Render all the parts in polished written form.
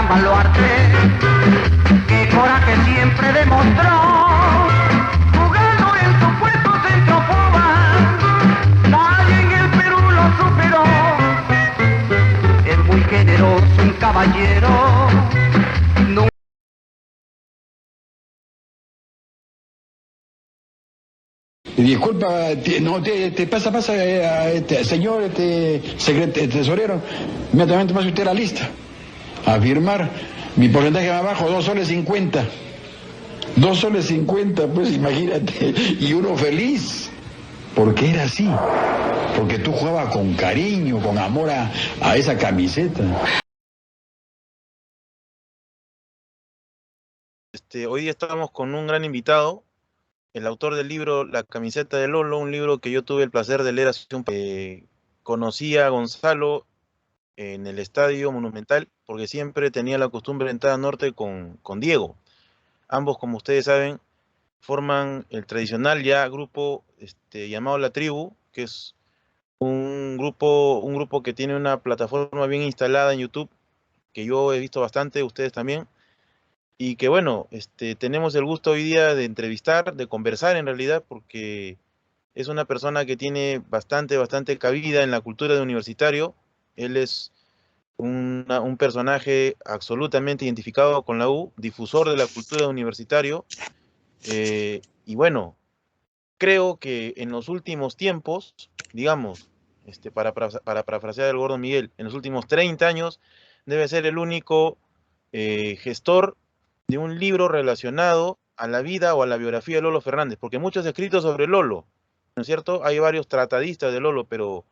gran baluarte, qué coraje siempre demostró, jugando en su puesto centro forward, nadie en el Perú lo superó, es muy generoso, un caballero. Disculpa, no, te pasa, señor tesorero, inmediatamente pasa usted la lista. A firmar, mi porcentaje más bajo, 2,50 soles. 2,50 soles, pues imagínate, y uno feliz. Porque era así, porque tú jugabas con cariño, con amor a esa camiseta. Hoy día estamos con un gran invitado, el autor del libro La camiseta de Lolo, un libro que yo tuve el placer de leer hace un tiempo. Conocí a Gonzalo en el Estadio Monumental porque siempre tenía la costumbre de entrar a Norte con Diego. Ambos, como ustedes saben, forman el tradicional ya grupo llamado La Tribu, que es un grupo que tiene una plataforma bien instalada en YouTube, que yo he visto bastante, ustedes también. Y que bueno, tenemos el gusto hoy día de entrevistar, de conversar en realidad, porque es una persona que tiene bastante cabida en la cultura de universitario. Él es un personaje absolutamente identificado con la U, difusor de la cultura de universitario. Y bueno, creo que en los últimos tiempos, digamos, para parafrasear el gordo Miguel, en los últimos 30 años, debe ser el único gestor de un libro relacionado a la vida o a la biografía de Lolo Fernández, porque muchos escritos sobre Lolo, ¿no es cierto? Hay varios tratadistas de Lolo, pero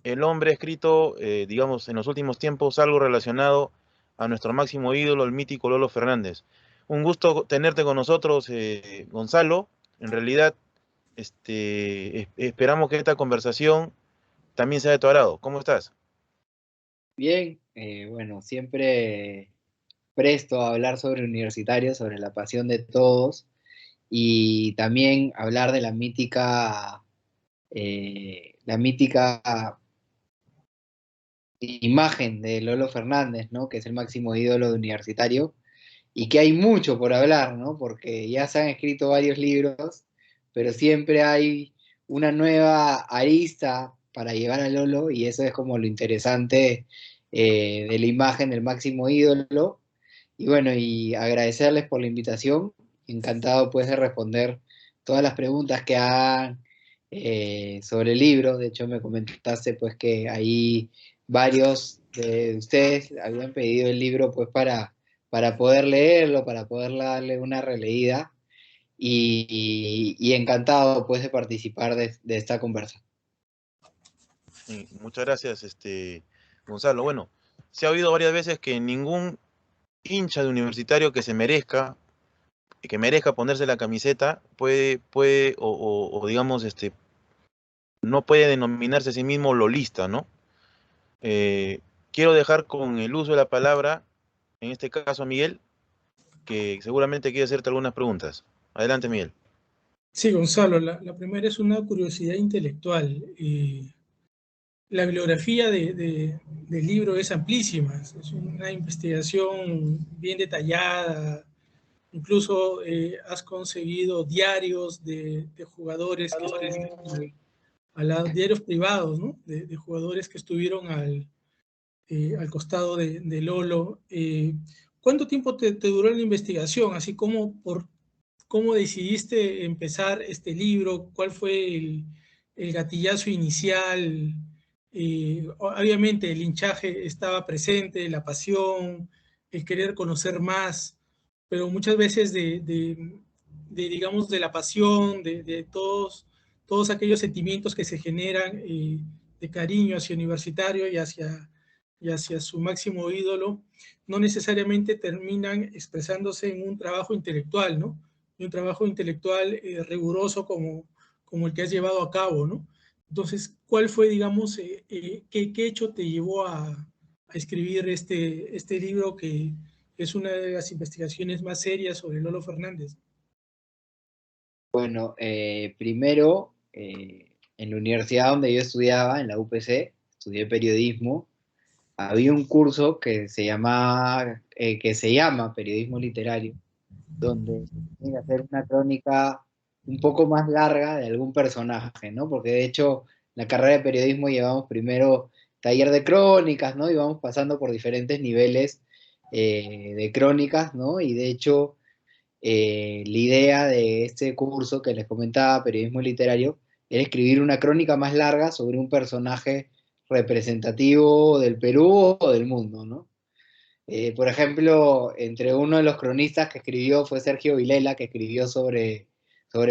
el hombre ha escrito, digamos, en los últimos tiempos algo relacionado a nuestro máximo ídolo, el mítico Lolo Fernández. Un gusto tenerte con nosotros, Gonzalo. En realidad, esperamos que esta conversación también sea de tu agrado. ¿Cómo estás? Bien, bueno, siempre presto a hablar sobre universitarios, sobre la pasión de todos y también hablar de la mítica imagen de Lolo Fernández, ¿no? Que es el máximo ídolo de universitario y que hay mucho por hablar, ¿no? Porque ya se han escrito varios libros, pero siempre hay una nueva arista para llegar a Lolo y eso es como lo interesante de la imagen del máximo ídolo. Y bueno, y agradecerles por la invitación. Encantado pues de responder todas las preguntas que hagan sobre el libro. De hecho, me comentaste pues que ahí varios de ustedes habían pedido el libro pues para poder leerlo, para poder darle una releída. Y encantado pues de participar de esta conversa. Sí, muchas gracias, Gonzalo. Bueno, se ha oído varias veces que ningún hincha de universitario que se merezca, que merezca ponerse la camiseta, puede o digamos, no puede denominarse a sí mismo lolista, ¿no? Quiero dejar con el uso de la palabra, en este caso a Miguel, que seguramente quiere hacerte algunas preguntas. Adelante, Miguel. Sí, Gonzalo, la primera es una curiosidad intelectual. La bibliografía del libro es amplísima, es una investigación bien detallada. Incluso has conseguido diarios de jugadores que estuvieron diarios privados, ¿no? De jugadores que estuvieron al costado de Lolo. ¿Cuánto tiempo te duró la investigación? Así como cómo decidiste empezar este libro, cuál fue el gatillazo inicial. Obviamente el hinchaje estaba presente, la pasión, el querer conocer más, pero muchas veces digamos, de la pasión, de todos aquellos sentimientos que se generan de cariño hacia Universitario y hacia su máximo ídolo, no necesariamente terminan expresándose en un trabajo intelectual, ¿no? Y un trabajo intelectual riguroso como el que has llevado a cabo, ¿no? Entonces, ¿cuál fue, digamos, qué hecho te llevó a escribir este libro que es una de las investigaciones más serias sobre Lolo Fernández? Bueno, primero, en la universidad donde yo estudiaba, en la UPC, estudié periodismo. había un curso que se llama Periodismo Literario, donde se tiene que hacer una crónica un poco más larga de algún personaje, ¿no? Porque de hecho, en la carrera de periodismo llevamos primero taller de crónicas, ¿no? Y vamos pasando por diferentes niveles de crónicas, ¿no? Y de hecho, la idea de este curso que les comentaba, Periodismo Literario, era escribir una crónica más larga sobre un personaje representativo del Perú o del mundo, ¿no? Por ejemplo, entre uno de los cronistas que escribió fue Sergio Vilela, que escribió sobre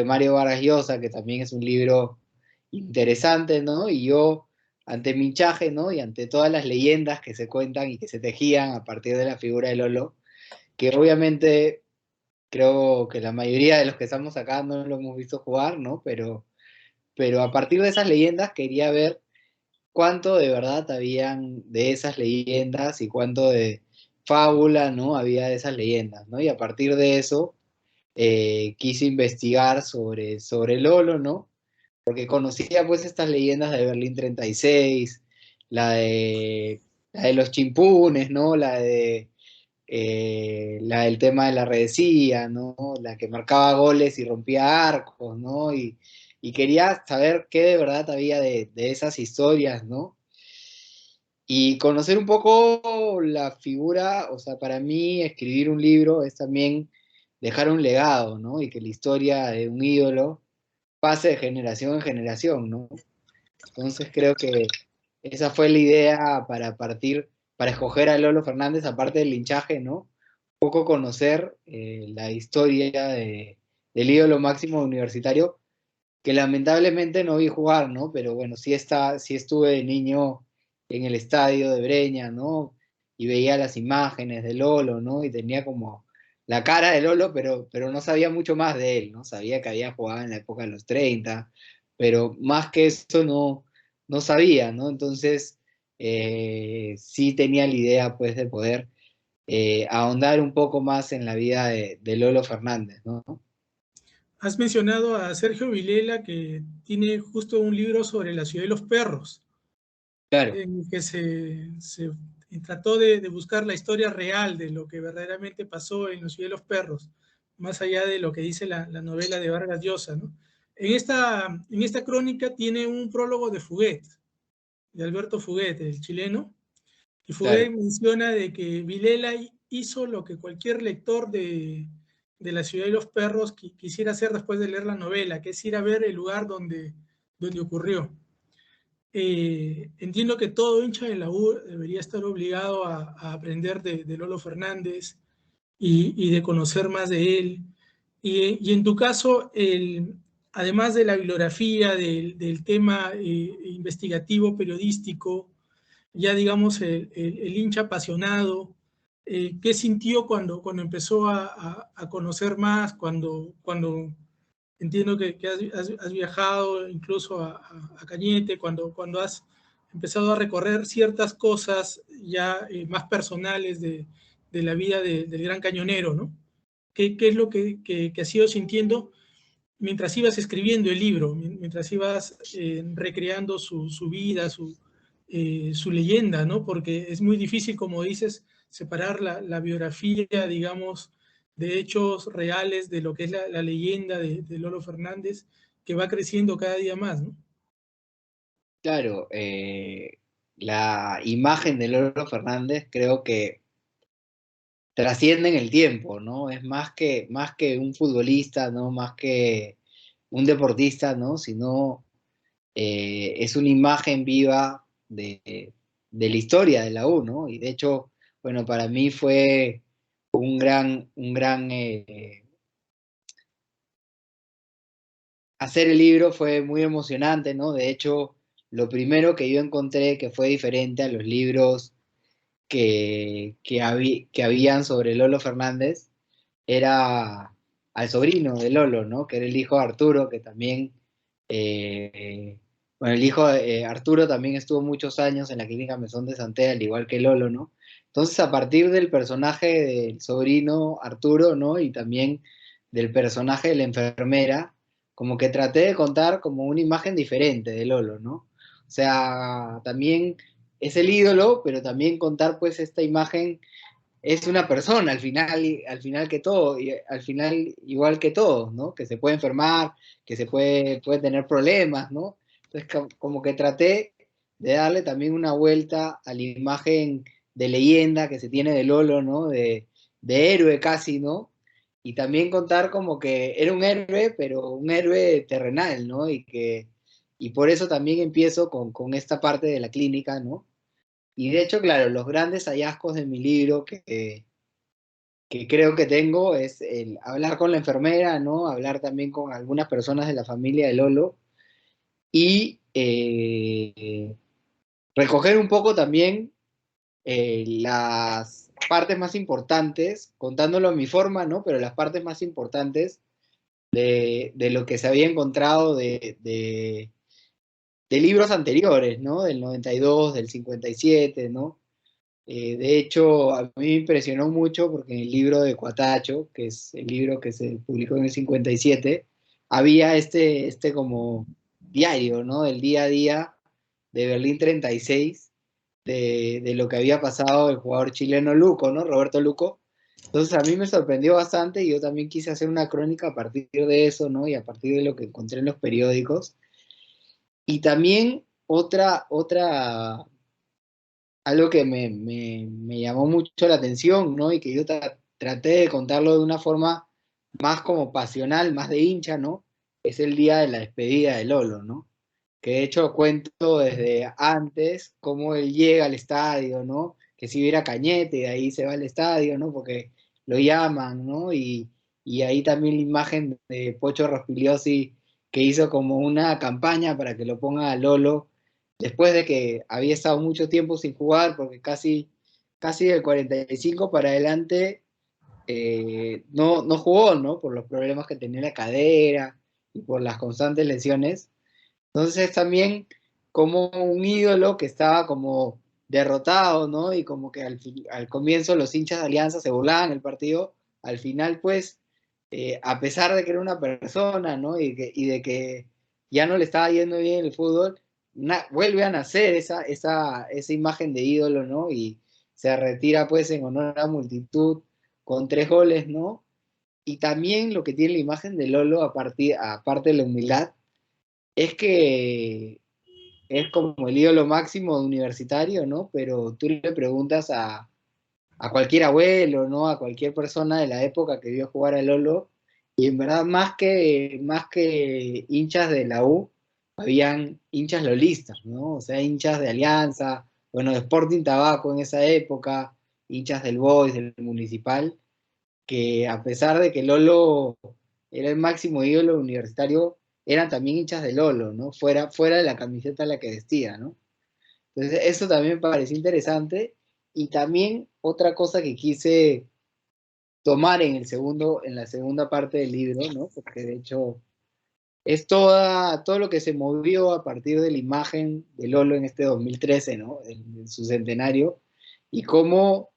Mario Vargas Llosa, que también es un libro interesante, ¿no? Y yo, ante mi hinchaje, ¿no? Y ante todas las leyendas que se cuentan y que se tejían a partir de la figura de Lolo, que obviamente creo que la mayoría de los que estamos acá no lo hemos visto jugar, ¿no? Pero a partir de esas leyendas quería ver cuánto de verdad habían de esas leyendas y cuánto de fábula, ¿no? Había de esas leyendas, ¿no? Y a partir de eso quise investigar sobre Lolo, ¿no? Porque conocía pues estas leyendas de Berlín 36, la de, la de los chimpunes, ¿no? La del tema de la redecía, ¿no? La que marcaba goles y rompía arcos, ¿no? Y quería saber qué de verdad había de esas historias, ¿no? Y conocer un poco la figura, o sea, para mí escribir un libro es también dejar un legado, ¿no? Y que la historia de un ídolo pase de generación en generación, ¿no? Entonces creo que esa fue la idea para partir, para escoger a Lolo Fernández, aparte del hinchaje, ¿no? Un poco conocer la historia del ídolo máximo universitario, que lamentablemente no vi jugar, ¿no? Pero bueno, sí estuve de niño en el estadio de Breña, ¿no? Y veía las imágenes de Lolo, ¿no? Y tenía como la cara de Lolo, pero no sabía mucho más de él, ¿no? Sabía que había jugado en la época de los 30, pero más que eso no sabía, ¿no? Entonces, sí tenía la idea, pues, de poder ahondar un poco más en la vida de Lolo Fernández, ¿no? Has mencionado a Sergio Vilela, que tiene justo un libro sobre la ciudad de los perros, Claro. en el que se trató de buscar la historia real de lo que verdaderamente pasó en la ciudad de los perros, más allá de lo que dice la novela de Vargas Llosa, ¿no? En esta crónica tiene un prólogo de Fuguet, de Alberto Fuguet, el chileno, y Claro. Fuguet menciona de que Vilela hizo lo que cualquier lector de La ciudad de los perros quisiera hacer después de leer la novela, que es ir a ver el lugar donde ocurrió. Entiendo que todo hincha de la U debería estar obligado a aprender de Lolo Fernández y de conocer más de él. Y en tu caso, además de la bibliografía, del tema investigativo, periodístico, ya digamos el hincha apasionado, ¿qué sintió cuando empezó a conocer más, cuando entiendo que has viajado incluso a Cañete, cuando has empezado a recorrer ciertas cosas ya más personales de la vida del gran cañonero, ¿no? ¿Qué es lo que has ido sintiendo mientras ibas escribiendo el libro, mientras ibas recreando su vida, su leyenda, ¿no? Porque es muy difícil, como dices, separar la biografía, digamos, de hechos reales de lo que es la leyenda de Lolo Fernández, que va creciendo cada día más, ¿no? Claro, la imagen de Lolo Fernández creo que trasciende en el tiempo, ¿no? Es más que un futbolista, ¿no? Más que un deportista, ¿no? Sino es una imagen viva de la historia de la U, ¿no? Y de hecho, bueno, para mí fue un gran hacer el libro fue muy emocionante, ¿no? De hecho, lo primero que yo encontré que fue diferente a los libros que habían sobre Lolo Fernández era al sobrino de Lolo, ¿no? Que era el hijo de Arturo, que también, bueno, el hijo de Arturo también estuvo muchos años en la clínica Mesón de Santé, al igual que Lolo, ¿no? Entonces, a partir del personaje del sobrino Arturo, ¿no? Y también del personaje de la enfermera, como que traté de contar como una imagen diferente de Lolo, ¿no? O sea, también es el ídolo, pero también contar pues esta imagen es una persona al final que todo, y al final igual que todos, ¿no? Que se puede enfermar, que puede tener problemas, ¿no? Entonces como que traté de darle también una vuelta a la imagen de leyenda que se tiene de Lolo, ¿no? De héroe casi, ¿no? Y también contar como que era un héroe, pero un héroe terrenal, ¿no? Y por eso también empiezo con esta parte de la clínica, ¿no? Y de hecho, claro, los grandes hallazgos de mi libro que creo que tengo es el hablar con la enfermera, ¿no? Hablar también con algunas personas de la familia de Lolo y recoger un poco también las partes más importantes, contándolo a mi forma, ¿no? Pero las partes más importantes de lo que se había encontrado de libros anteriores, ¿no? Del 92, del 57, ¿no? De hecho, a mí me impresionó mucho porque en el libro de Cuatacho, que es el libro que se publicó en el 57, había este como diario, ¿no? Del día a día de Berlín 36, de lo que había pasado el jugador chileno Luco, ¿no? Roberto Luco. Entonces a mí me sorprendió bastante y yo también quise hacer una crónica a partir de eso, ¿no? Y a partir de lo que encontré en los periódicos. Y también algo que me llamó mucho la atención, ¿no? Y que yo traté de contarlo de una forma más como pasional, más de hincha, ¿no? Es el día de la despedida de Lolo, ¿no? Que de hecho cuento desde antes cómo él llega al estadio, ¿no? Que si hubiera Cañete, de ahí se va al estadio, ¿no? Porque lo llaman, ¿no? Y ahí también la imagen de Pocho Rospigliosi, que hizo como una campaña para que lo ponga a Lolo después de que había estado mucho tiempo sin jugar, porque casi del 45 para adelante no jugó, ¿no? Por los problemas que tenía en la cadera y por las constantes lesiones. Entonces también como un ídolo que estaba como derrotado, ¿no? Y como que al comienzo los hinchas de Alianza se burlaban del partido, al final pues, a pesar de que era una persona, ¿no? Y de que ya no le estaba yendo bien el fútbol, vuelve a nacer esa imagen de ídolo, ¿no? Y se retira pues en honor a la multitud con 3 goles, ¿no? Y también lo que tiene la imagen de Lolo, aparte de la humildad, es que es como el ídolo máximo universitario, ¿no? Pero tú le preguntas a cualquier abuelo, ¿no? A cualquier persona de la época que vio jugar a Lolo, y en verdad más que hinchas de la U, habían hinchas lolistas, ¿no? O sea, hinchas de Alianza, bueno, de Sporting Tabaco en esa época, hinchas del Boys, del Municipal, que a pesar de que Lolo era el máximo ídolo universitario, eran también hinchas de Lolo, ¿no? Fuera de la camiseta la que vestía, ¿no? Entonces, eso también me pareció interesante. Y también otra cosa que quise tomar en la segunda parte del libro, ¿no? Porque de hecho es todo lo que se movió a partir de la imagen de Lolo en este 2013, ¿no? En su centenario, y cómo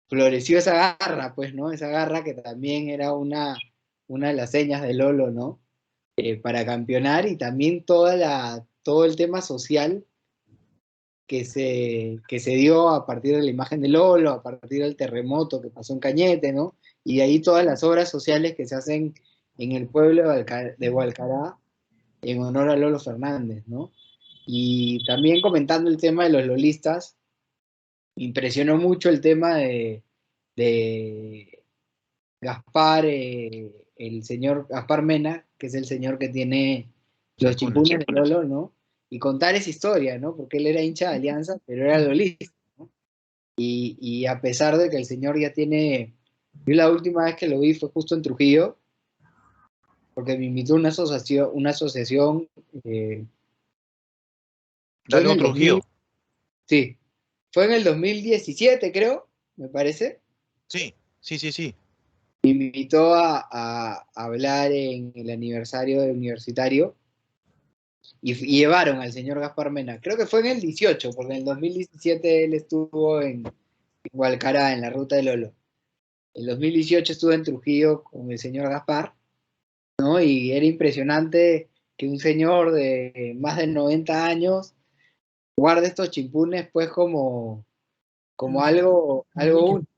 floreció esa garra, pues, ¿no? Esa garra que también era una de las señas de Lolo, ¿no? Para campeonar, y también todo el tema social que se dio a partir de la imagen de Lolo, a partir del terremoto que pasó en Cañete, ¿no? Y de ahí todas las obras sociales que se hacen en el pueblo de Hualcará en honor a Lolo Fernández, ¿no? Y también comentando el tema de los lolistas, me impresionó mucho el tema de Gaspar, el señor Gaspar Mena, que es el señor que tiene los Chimpunes. chimpunes de Lolo, ¿no? Y contar esa historia, ¿no? Porque él era hincha de Alianza, pero era lolista, ¿no? Y a pesar de que el señor ya tiene, yo la última vez que lo vi fue justo en Trujillo, porque me invitó a una asociación, fue en Dale el otro 2000, Trujillo. sí, fue en el 2017, creo, me parece. Sí, sí, sí, sí. Me invitó a hablar en el aniversario del universitario y llevaron al señor Gaspar Mena. Creo que fue en el 18, porque en el 2017 él estuvo en Hualcará, en la ruta de Lolo. En el 2018 estuvo en Trujillo con el señor Gaspar, ¿no? Y era impresionante que un señor de más de 90 años guarde estos chimpunes pues como Como algo líquido. único.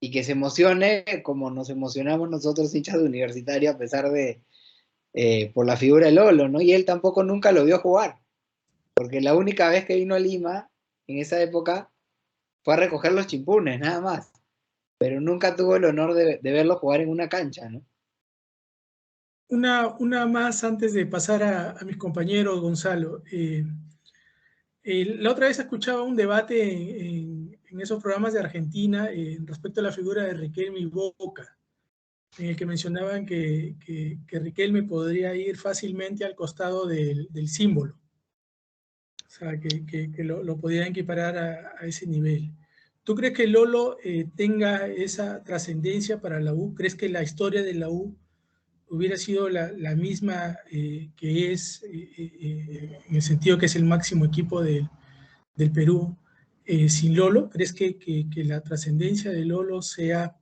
Y que se emocione como nos emocionamos nosotros hinchas de Universitario a pesar de, por la figura de Lolo, ¿no? Y él tampoco nunca lo vio jugar, porque la única vez que vino a Lima, en esa época, fue a recoger los chimpunes, nada más. Pero nunca tuvo el honor de verlo jugar en una cancha, ¿no? Una más antes de pasar a mis compañeros, Gonzalo. La otra vez escuchaba un debate en esos programas de Argentina respecto a la figura de Riquelme y Boca, en el que mencionaban que Riquelme podría ir fácilmente al costado del símbolo, o sea, que lo podían equiparar a ese nivel. ¿Tú crees que Lolo tenga esa trascendencia para la U? ¿Crees que la historia de la U hubiera sido la misma que es, en el sentido que es el máximo equipo del Perú, sin Lolo? ¿Crees que la trascendencia de Lolo sea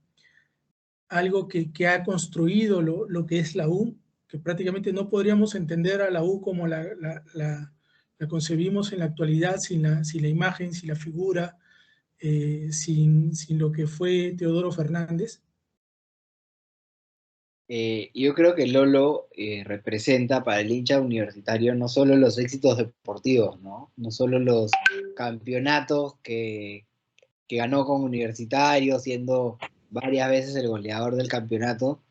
algo que ha construido lo que es la U? Que prácticamente no podríamos entender a la U como la concebimos en la actualidad sin la imagen, sin la figura, sin lo que fue Teodoro Fernández. Yo creo que Lolo representa para el hincha universitario no solo los éxitos deportivos, ¿no? No solo los campeonatos que ganó con Universitario, siendo varias veces el goleador del campeonato,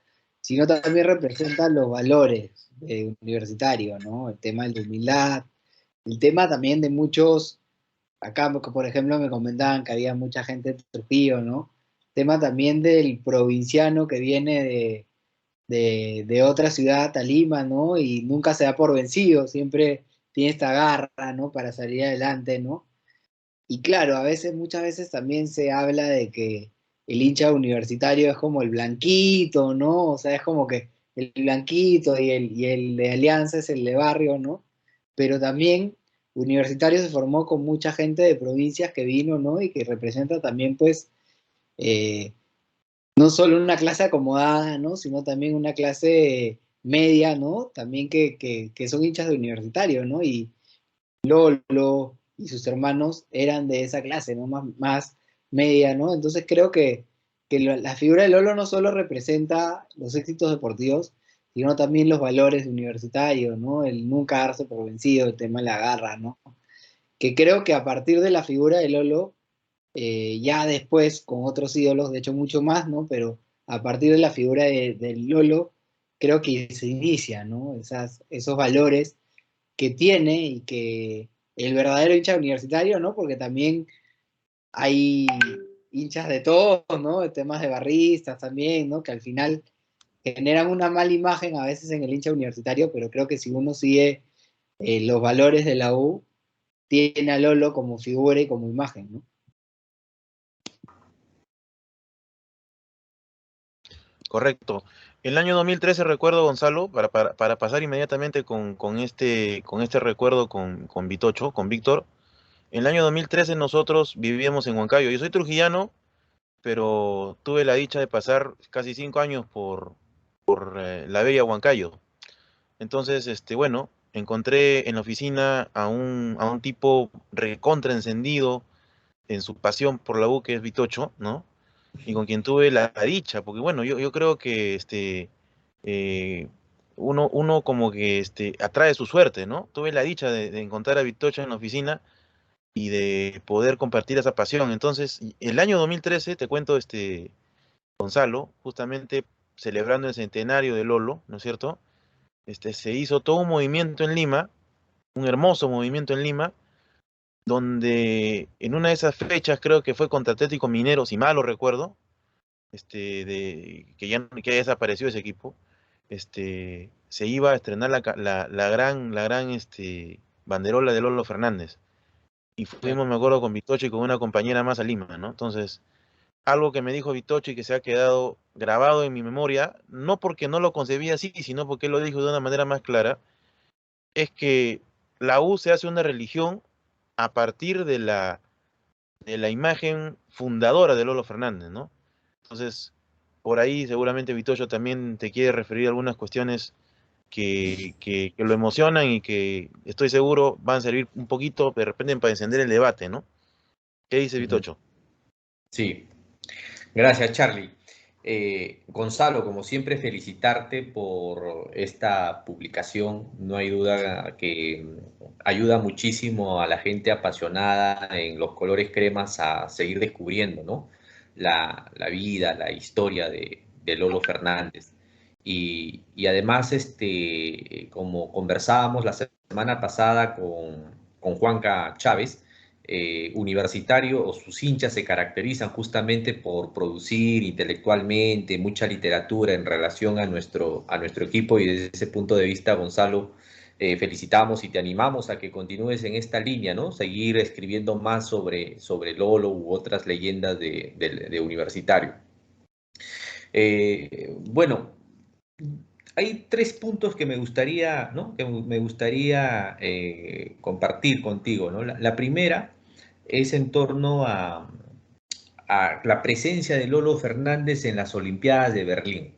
sino también representa los valores de Universitario, ¿no? El tema de la humildad, el tema también de muchos, acá por ejemplo me comentaban que había mucha gente de Trujillo, ¿no? Tema también del provinciano que viene de otra ciudad a Lima, ¿no? Y nunca se da por vencido, siempre tiene esta garra, ¿no? Para salir adelante, ¿no? Y claro, a veces, muchas veces también se habla de que el hincha universitario es como el blanquito, ¿no? O sea, es como que el blanquito y el de Alianza es el de barrio, ¿no? Pero también Universitario se formó con mucha gente de provincias que vino, ¿no? Y que representa también, pues, eh, no solo una clase acomodada, ¿no? Sino también una clase media, ¿no? También que son hinchas de Universitario, ¿no? Y Lolo y sus hermanos eran de esa clase, ¿no? Más media, ¿no? Entonces creo que la figura de Lolo no solo representa los éxitos deportivos, sino también los valores universitarios, ¿no? El nunca darse por vencido, el tema de la garra, ¿no? Que creo que a partir de la figura de Lolo, ya después con otros ídolos, de hecho mucho más, ¿no? Pero a partir de la figura de Lolo, creo que se inicia, ¿no? Esos valores que tiene y que el verdadero hincha universitario, ¿no? Porque también hay hinchas de todos, ¿no? De temas de barristas también, ¿no? Que al final generan una mala imagen a veces en el hincha universitario, pero creo que si uno sigue los valores de la U, tiene a Lolo como figura y como imagen, ¿no? Correcto. El año 2013 recuerdo, Gonzalo, para pasar inmediatamente con este recuerdo con Vitocho, con Víctor. En el año 2013 nosotros vivíamos en Huancayo. Yo soy trujillano, pero tuve la dicha de pasar casi 5 años por la bella Huancayo. Entonces, bueno, encontré en la oficina a un tipo recontra encendido en su pasión por la U, que es Vitocho, ¿no? Y con quien tuve la dicha, porque bueno, yo creo que eh, uno como que atrae su suerte, ¿no? Tuve la dicha de encontrar a Vitocho en la oficina y de poder compartir esa pasión. Entonces, el año 2013, te cuento, Gonzalo, justamente celebrando el centenario de Lolo, ¿no es cierto? Se hizo todo un movimiento en Lima, un hermoso movimiento en Lima, donde en una de esas fechas, creo que fue contra Atlético Minero, si mal lo recuerdo, que ya desapareció ese equipo, se iba a estrenar la gran banderola de Lolo Fernández. Y Claro. fuimos, me acuerdo, con Vitocho y con una compañera más a Lima, ¿no? Entonces, algo que me dijo Vitocho y que se ha quedado grabado en mi memoria, no porque no lo concebía así, sino porque él lo dijo de una manera más clara, es que la U se hace una religión a partir de la imagen fundadora de Lolo Fernández, ¿no? Entonces, por ahí seguramente Vitocho también te quiere referir a algunas cuestiones que lo emocionan y que estoy seguro van a servir un poquito de repente para encender el debate, ¿no? ¿Qué dice Vitocho? Sí, gracias Charlie. Gonzalo, como siempre, felicitarte por esta publicación. No hay duda que ayuda muchísimo a la gente apasionada en los colores cremas a seguir descubriendo, ¿no? La vida, la historia de Lolo Fernández. Y además, como conversábamos la semana pasada con Juanca Chávez, Universitario o sus hinchas se caracterizan justamente por producir intelectualmente mucha literatura en relación a nuestro equipo, y desde ese punto de vista, Gonzalo, felicitamos y te animamos a que continúes en esta línea, ¿no? Seguir escribiendo más sobre Lolo u otras leyendas de Universitario. Bueno, hay 3 puntos que me gustaría, ¿no? Que me gustaría compartir contigo, ¿no? La primera es en torno a la presencia de Lolo Fernández en las Olimpiadas de Berlín.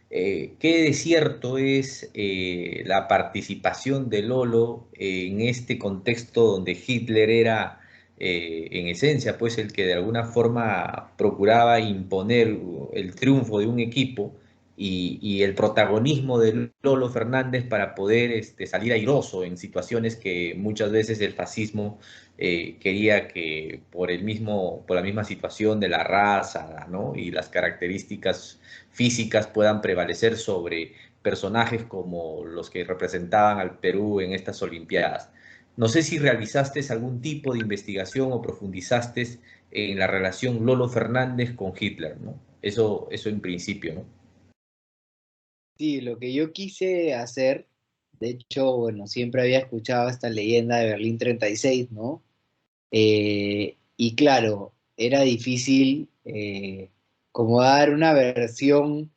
¿Qué de cierto es la participación de Lolo en este contexto donde Hitler era, en esencia, pues el que de alguna forma procuraba imponer el triunfo de un equipo, y el protagonismo de Lolo Fernández para poder salir airoso en situaciones que muchas veces el fascismo quería que por la misma situación de la raza, ¿no? Y las características físicas puedan prevalecer sobre personajes como los que representaban al Perú en estas Olimpiadas. No sé si realizaste algún tipo de investigación o profundizaste en la relación Lolo Fernández con Hitler, ¿no? Eso en principio, ¿no? Sí, lo que yo quise hacer, de hecho, bueno, siempre había escuchado esta leyenda de Berlín 36, ¿no? Y claro, era difícil como dar una versión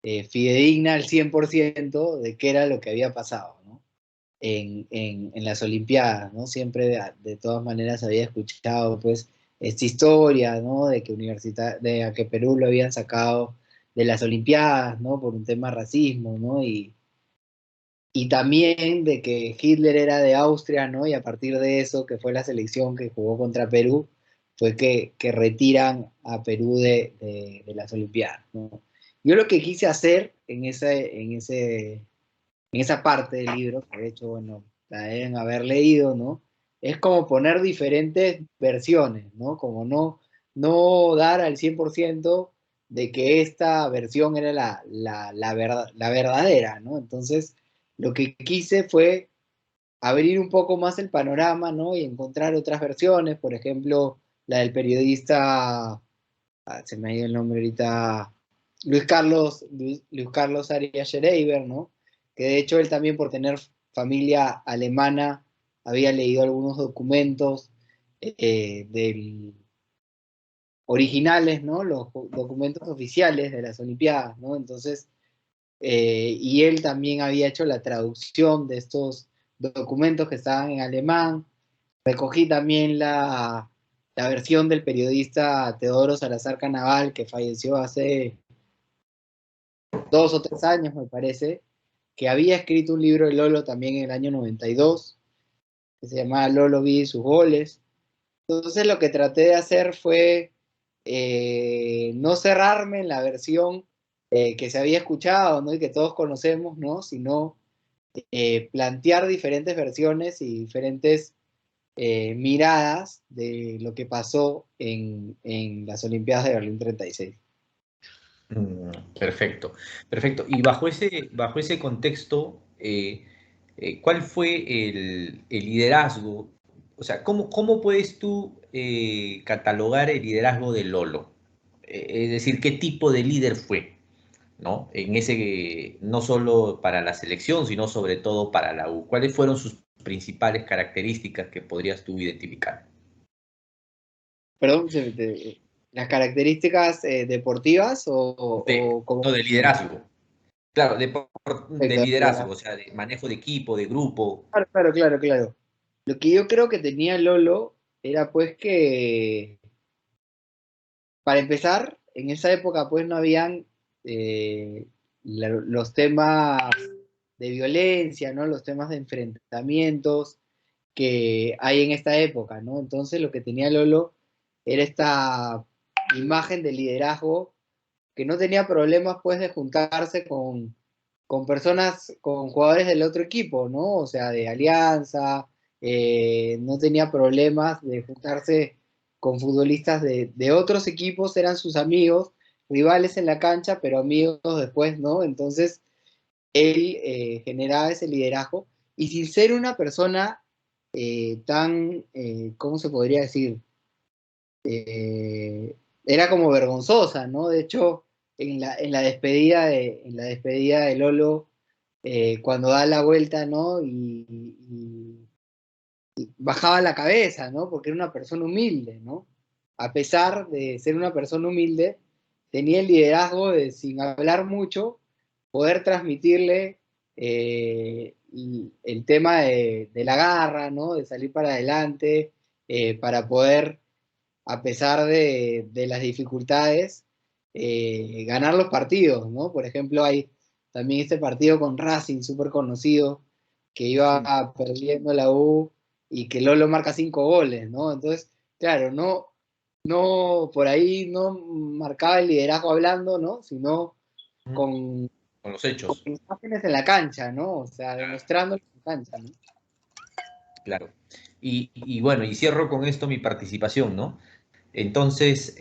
fidedigna al 100% de qué era lo que había pasado, ¿no? En las Olimpiadas, ¿no? Siempre de todas maneras había escuchado pues esta historia, ¿no? De que Perú lo habían sacado de las Olimpiadas, ¿no? Por un tema de racismo, ¿no? Y también de que Hitler era de Austria, ¿no? Y a partir de eso, que fue la selección que jugó contra Perú, fue que retiran a Perú de las Olimpiadas, ¿no? Yo lo que quise hacer en esa parte del libro, que de hecho, bueno, la deben haber leído, ¿no? Es como poner diferentes versiones, ¿no? Como no dar al 100% de que esta versión era la verdadera, ¿no? Entonces, lo que quise fue abrir un poco más el panorama, ¿no? Y encontrar otras versiones, por ejemplo, la del periodista, se me ha ido el nombre ahorita, Luis Carlos Arias Schreiber, ¿no? Que de hecho él también, por tener familia alemana, había leído algunos documentos originales, ¿no? Los documentos oficiales de las Olimpiadas, ¿no? Entonces, y él también había hecho la traducción de estos documentos que estaban en alemán. Recogí también la versión del periodista Teodoro Salazar Canaval, que falleció hace 2 o 3 años, me parece, que había escrito un libro de Lolo también en el año 92, que se llamaba Lolo Vida y sus goles. Entonces lo que traté de hacer fue no cerrarme en la versión que se había escuchado, ¿no? Y que todos conocemos, ¿no? Sino plantear diferentes versiones y diferentes miradas de lo que pasó en las Olimpiadas de Berlín 36. Perfecto, perfecto. Y bajo ese contexto, ¿cuál fue el liderazgo? O sea, ¿cómo puedes tú catalogar el liderazgo de Lolo? Es decir, ¿qué tipo de líder fue? ¿No? No solo para la selección, sino sobre todo para la U. ¿Cuáles fueron sus principales características que podrías tú identificar? Perdón, las características deportivas No, de liderazgo. Claro, de liderazgo, Perfecto. o sea, de manejo de equipo, de grupo. Claro. Lo que yo creo que tenía Lolo era pues que, para empezar, en esa época pues no habían los temas de violencia, ¿no? Los temas de enfrentamientos que hay en esta época, ¿no? Entonces lo que tenía Lolo era esta imagen de liderazgo que no tenía problemas pues de juntarse con personas, con jugadores del otro equipo, ¿no? O sea, de Alianza, no tenía problemas de juntarse con futbolistas de otros equipos, eran sus amigos, rivales en la cancha, pero amigos después, ¿no? Entonces, él generaba ese liderazgo y sin ser una persona tan, ¿cómo se podría decir? Era como vergonzosa, ¿no? De hecho, en la despedida de Lolo, cuando da la vuelta, ¿no? Y bajaba la cabeza, ¿no? Porque era una persona humilde, ¿no? A pesar de ser una persona humilde, tenía el liderazgo de, sin hablar mucho, poder transmitirle el tema de la garra, ¿no? De salir para adelante, para poder a pesar de las dificultades, ganar los partidos, ¿no? Por ejemplo, hay también este partido con Racing, súper conocido, que iba perdiendo la U y que Lolo marca 5 goles, ¿no? Entonces, claro, por ahí no marcaba el liderazgo hablando, ¿no? Sino con, Con los con hechos, imágenes en la cancha, ¿no? O sea, demostrando en la cancha, ¿no? claro. Y bueno, y cierro con esto mi participación, ¿no? Entonces,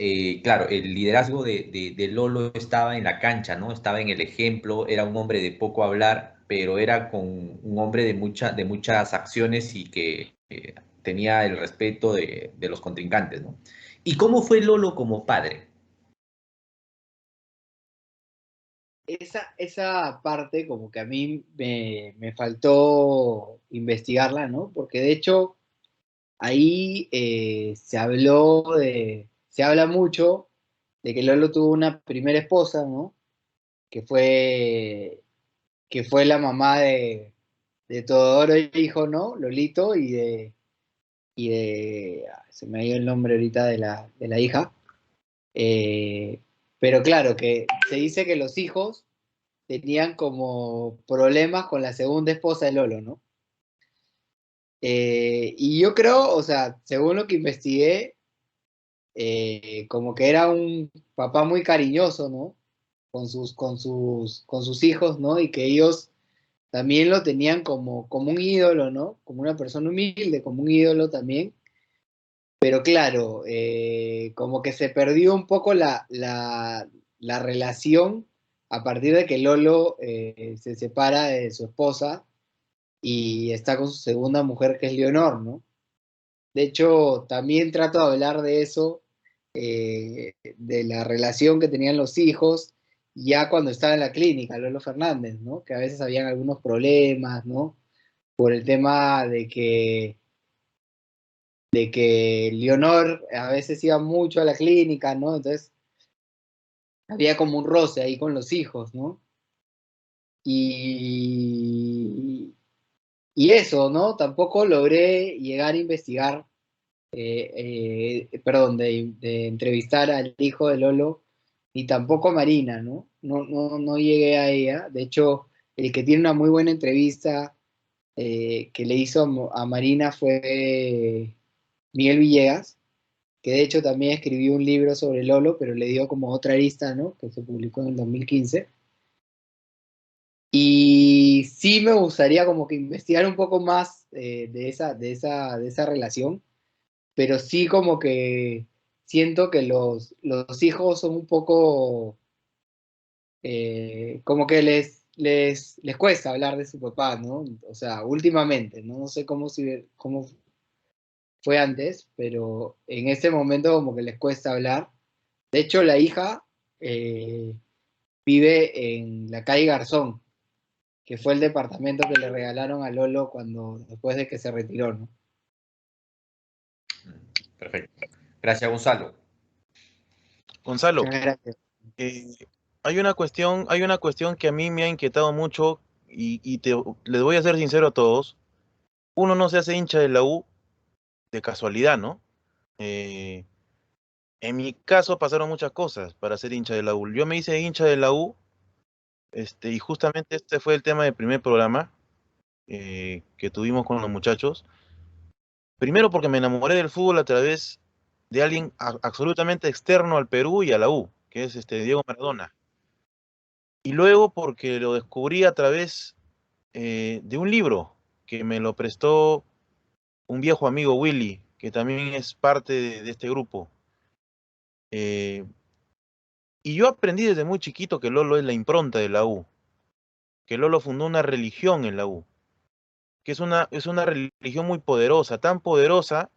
claro, el liderazgo de Lolo estaba en la cancha, ¿no? Estaba en el ejemplo, era un hombre de poco hablar, pero era con un hombre de muchas acciones y que tenía el respeto de los contrincantes, ¿no? ¿Y cómo fue Lolo como padre? Esa parte como que a mí me faltó investigarla, ¿no? Porque de hecho ahí se habla mucho de que Lolo tuvo una primera esposa, ¿no? Que fue, que fue la mamá de Teodoro hijo, ¿no? Lolito se me ha ido el nombre ahorita de la hija. Eh, pero claro, que se dice que los hijos tenían como problemas con la segunda esposa de Lolo, ¿no? Y yo creo, o sea, según lo que investigué, como que era un papá muy cariñoso, ¿no? Con sus hijos, ¿no? Y que ellos también lo tenían como un ídolo, ¿no? Como una persona humilde, como un ídolo también. Pero claro, como que se perdió un poco la relación a partir de que Lolo se separa de su esposa y está con su segunda mujer, que es Leonor, ¿no? De hecho, también trato de hablar de eso, de la relación que tenían los hijos, ya cuando estaba en la clínica, Lolo Fernández, ¿no? Que a veces habían algunos problemas, ¿no? Por el tema de que Leonor a veces iba mucho a la clínica, ¿no? Entonces había como un roce ahí con los hijos, ¿no? Y, y eso, ¿no? Tampoco logré llegar a investigar, perdón, de entrevistar al hijo de Lolo, ni tampoco a Marina, ¿no? No llegué a ella. De hecho, el que tiene una muy buena entrevista que le hizo a Marina fue Miguel Villegas, que de hecho también escribió un libro sobre Lolo, pero le dio como otra arista, ¿no? Que se publicó en el 2015. Y sí me gustaría como que investigar un poco más de esa relación, pero sí como que siento que los hijos son un poco, como que les cuesta hablar de su papá, ¿no? O sea, últimamente, ¿no? No sé cómo fue antes, pero en este momento como que les cuesta hablar. De hecho, la hija eh, vive en la calle Garzón, que fue el departamento que le regalaron a Lolo después de que se retiró, ¿no? Perfecto. Gracias, Gonzalo. Gonzalo, Muchas gracias. eh, hay una cuestión que a mí me ha inquietado mucho les voy a ser sincero a todos. Uno no se hace hincha de la U de casualidad, ¿no? Eh, en mi caso pasaron muchas cosas para ser hincha de la U. Yo me hice hincha de la U Y justamente este fue el tema del primer programa que tuvimos con los muchachos. Primero porque me enamoré del fútbol a través de alguien absolutamente externo al Perú y a la U, que es Diego Maradona. Y luego porque lo descubrí a través de un libro que me lo prestó un viejo amigo, Willy, que también es parte de este grupo. Eh, y yo aprendí desde muy chiquito que Lolo es la impronta de la U, que Lolo fundó una religión en la U, que es una religión muy poderosa, tan poderosa,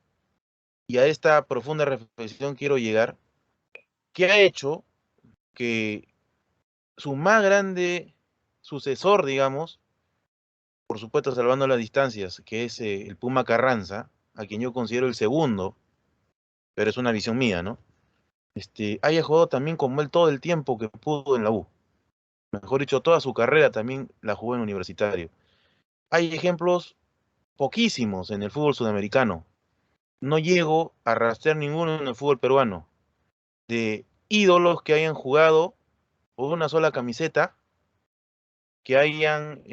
y a esta profunda reflexión quiero llegar, que ha hecho que su más grande sucesor, digamos, por supuesto salvando las distancias, que es el Puma Carranza, a quien yo considero el segundo, pero es una visión mía, ¿no? Haya jugado también como él todo el tiempo que pudo en la U. Mejor dicho, toda su carrera también la jugó en Universitario. Hay ejemplos poquísimos en el fútbol sudamericano. No llego a rastrear ninguno en el fútbol peruano de ídolos que hayan jugado por una sola camiseta, que hayan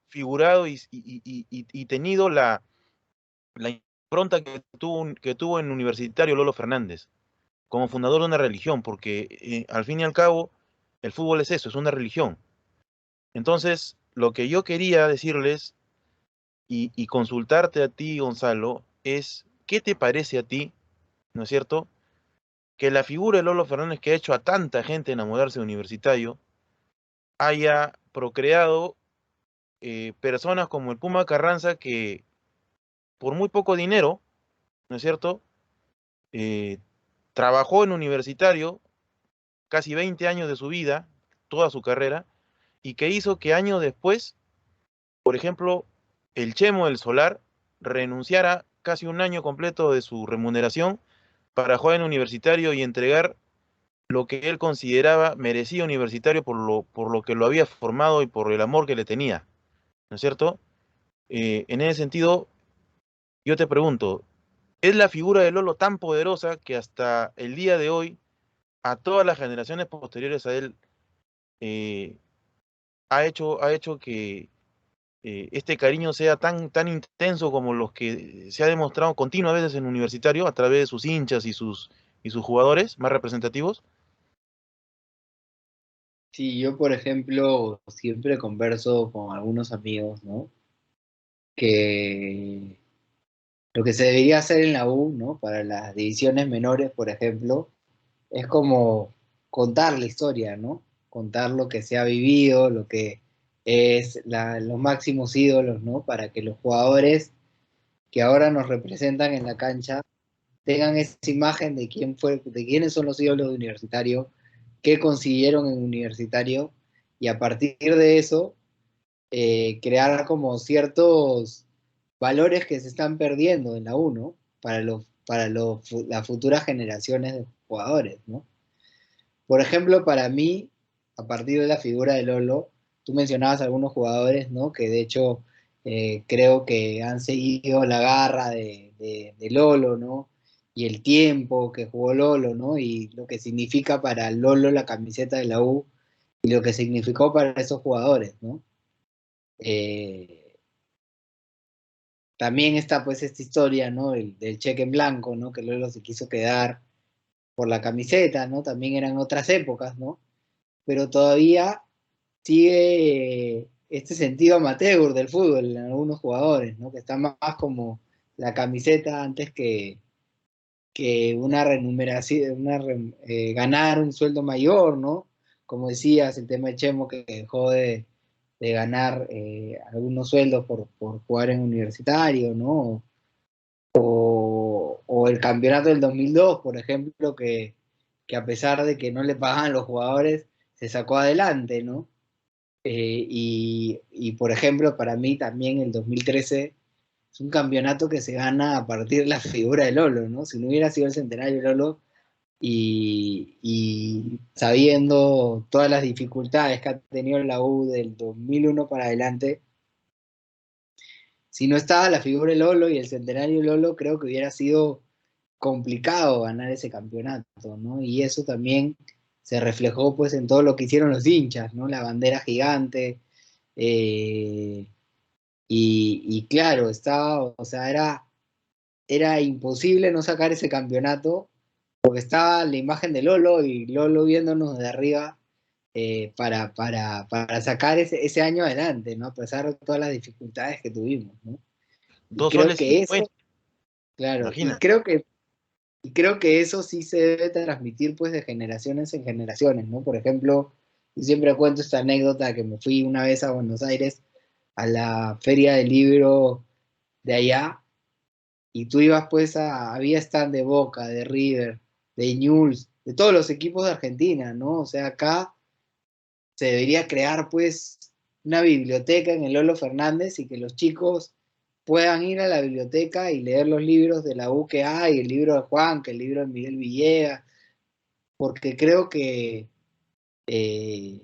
figurado y tenido la impronta que tuvo en Universitario Lolo Fernández, como fundador de una religión, porque al fin y al cabo el fútbol es eso, es una religión. Entonces, lo que yo quería decirles y consultarte a ti, Gonzalo, es ¿qué te parece a ti, no es cierto, que la figura de Lolo Fernández, que ha hecho a tanta gente enamorarse de Universitario, haya procreado personas como el Puma Carranza, que por muy poco dinero, ¿no es cierto?, eh, trabajó en Universitario casi 20 años de su vida, toda su carrera, y que hizo que años después, por ejemplo, el Chemo del Solar renunciara casi un año completo de su remuneración para jugar en Universitario y entregar lo que él consideraba merecía Universitario por lo que lo había formado y por el amor que le tenía, ¿no es cierto? En ese sentido, yo te pregunto, ¿es la figura de Lolo tan poderosa que hasta el día de hoy, a todas las generaciones posteriores a él, eh, ha hecho que este cariño sea tan intenso como los que se ha demostrado continuas veces en Universitario a través de sus hinchas y sus jugadores más representativos? Sí, yo, por ejemplo, siempre converso con algunos amigos, ¿no? Que lo que se debería hacer en la U, ¿no? Para las divisiones menores, por ejemplo, es como contar la historia, ¿no? Contar lo que se ha vivido, lo que es los máximos ídolos, ¿no? Para que los jugadores que ahora nos representan en la cancha tengan esa imagen de quién fue, de quiénes son los ídolos de Universitario, qué consiguieron en Universitario, y a partir de eso crear como ciertos valores que se están perdiendo en la U, ¿no? Las futuras generaciones de jugadores, ¿no? Por ejemplo, para mí, a partir de la figura de Lolo, tú mencionabas algunos jugadores, ¿no? Que de hecho creo que han seguido la garra de Lolo, ¿no? Y el tiempo que jugó Lolo, ¿no? Y lo que significa para Lolo la camiseta de la U y lo que significó para esos jugadores, ¿no? Eh, También está pues esta historia, ¿no? Del cheque en blanco, ¿no? Que Lolo se quiso quedar por la camiseta, ¿no? También eran otras épocas, ¿no? Pero todavía sigue este sentido amateur del fútbol en algunos jugadores, ¿no? Que está más como la camiseta antes que una remuneración, ganar un sueldo mayor, ¿no? Como decías, el tema de Chemo que dejó de ganar algunos sueldos por jugar en universitario, ¿no? O el campeonato del 2002, por ejemplo, que a pesar de que no le pagaban los jugadores, se sacó adelante, ¿no? Por ejemplo, para mí también el 2013 es un campeonato que se gana a partir de la figura de Lolo, ¿no? Si no hubiera sido el centenario de Lolo y sabiendo todas las dificultades que ha tenido la U del 2001 para adelante, si no estaba la figura de Lolo y el centenario de Lolo, creo que hubiera sido complicado ganar ese campeonato, ¿no? Y eso también se reflejó pues en todo lo que hicieron los hinchas, ¿no? La bandera gigante, y claro, estaba, o sea, era imposible no sacar ese campeonato, porque estaba la imagen de Lolo y Lolo viéndonos de arriba, para sacar ese año adelante, ¿no? A pesar de todas las dificultades que tuvimos, ¿no? Y Dos creo soles que eso, 50, claro, imagina. y creo que eso sí se debe transmitir pues de generaciones en generaciones, ¿no? Por ejemplo, yo siempre cuento esta anécdota que me fui una vez a Buenos Aires a la feria del libro de allá, y tú ibas pues había stand de Boca, de River, de Newell's, de todos los equipos de Argentina, ¿no? O sea, acá se debería crear pues una biblioteca en el Lolo Fernández y que los chicos puedan ir a la biblioteca y leer los libros de la U que hay, el libro de Juan, que el libro de Miguel Villegas, porque creo que eh,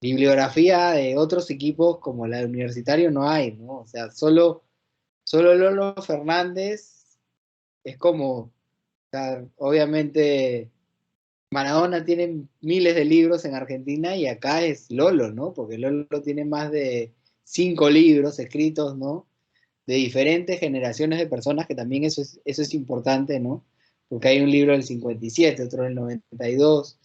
bibliografía de otros equipos como la de Universitario no hay, ¿no? O sea, solo Lolo Fernández es como, o sea, obviamente Maradona tiene miles de libros en Argentina y acá es Lolo, ¿no? Porque Lolo tiene más de 5 libros escritos, ¿no? De diferentes generaciones de personas, que también eso es importante, ¿no? Porque hay un libro del 57, otro del 92,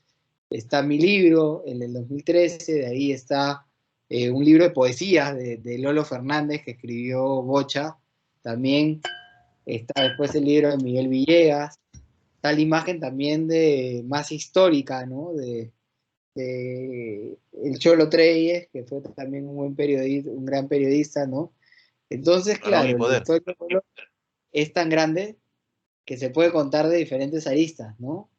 está mi libro, el del 2013, de ahí está un libro de poesías de Lolo Fernández que escribió Bocha, también está después el libro de Miguel Villegas, está la imagen también de más histórica, ¿no? De el Cholo Treyes, que fue también un buen periodista, un gran periodista, ¿no? Entonces, Varón y claro, la poder. historia de Lolo es tan grande que se puede contar de diferentes aristas, ¿no?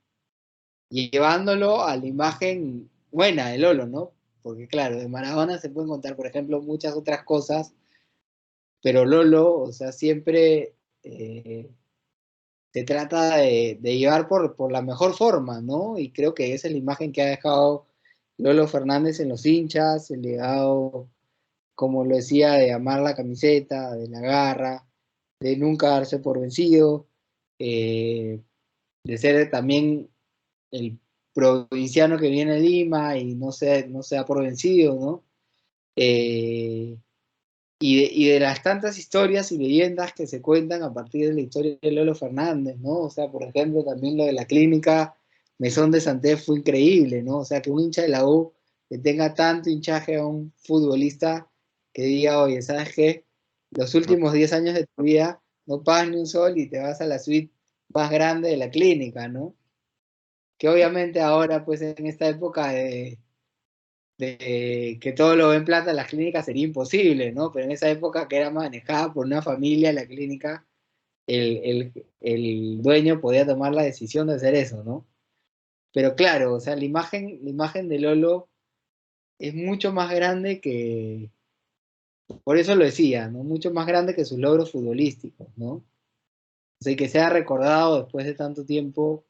Y llevándolo a la imagen buena de Lolo, ¿no? Porque claro, de Maradona se pueden contar, por ejemplo, muchas otras cosas, pero Lolo, o sea, siempre se trata de llevar por la mejor forma, ¿no? Y creo que esa es la imagen que ha dejado Lolo Fernández en los hinchas, el legado, como lo decía, de amar la camiseta, de la garra, de nunca darse por vencido, eh, de ser también el provinciano que viene a Lima y no se da por vencido, ¿no? Eh, y de las tantas historias y leyendas que se cuentan a partir de la historia de Lolo Fernández, ¿no? O sea, por ejemplo, también lo de la clínica Mesón de Santé fue increíble, ¿no? O sea, que un hincha de la U le tenga tanto hinchaje a un futbolista que diga, oye, ¿sabes qué? Los últimos 10 años de tu vida no pagas ni un sol y te vas a la suite más grande de la clínica, ¿no? Que obviamente ahora, pues en esta época de que todo lo ven plata, las clínicas sería imposible, ¿no? Pero en esa época que era manejada por una familia, la clínica, el dueño podía tomar la decisión de hacer eso, ¿no? Pero claro, o sea, la imagen de Lolo es mucho más grande por eso lo decía, ¿no? Mucho más grande que sus logros futbolísticos, ¿no? O sea, y que sea recordado después de tanto tiempo,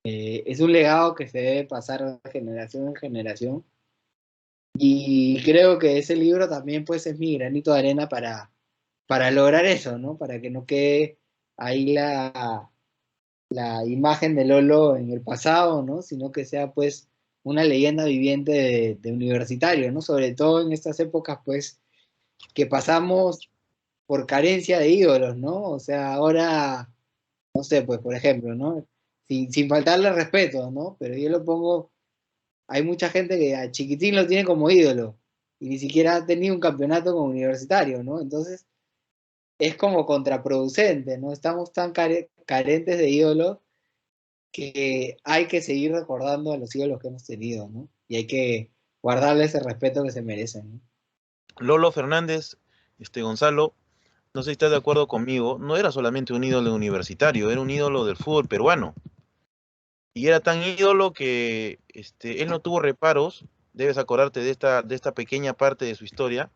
es un legado que se debe pasar de generación en generación. Y creo que ese libro también pues es mi granito de arena para lograr eso, ¿no? Para que no quede ahí la imagen de Lolo en el pasado, ¿no? Sino que sea pues una leyenda viviente de Universitario, ¿no? Sobre todo en estas épocas pues que pasamos por carencia de ídolos, ¿no? O sea, ahora, no sé, pues por ejemplo, ¿no? Sin faltarle respeto, ¿no? Pero yo lo pongo, hay mucha gente que a Chiquitín lo tiene como ídolo y ni siquiera ha tenido un campeonato como Universitario, ¿no? Entonces es como contraproducente, ¿no? Estamos tan carentes de ídolos que hay que seguir recordando a los ídolos que hemos tenido, ¿no? Y hay que guardarle ese respeto que se merecen, ¿no? Lolo Fernández, Gonzalo, no sé si estás de acuerdo conmigo, no era solamente un ídolo universitario, era un ídolo del fútbol peruano. Y era tan ídolo que él no tuvo reparos, debes acordarte de esta pequeña parte de su historia,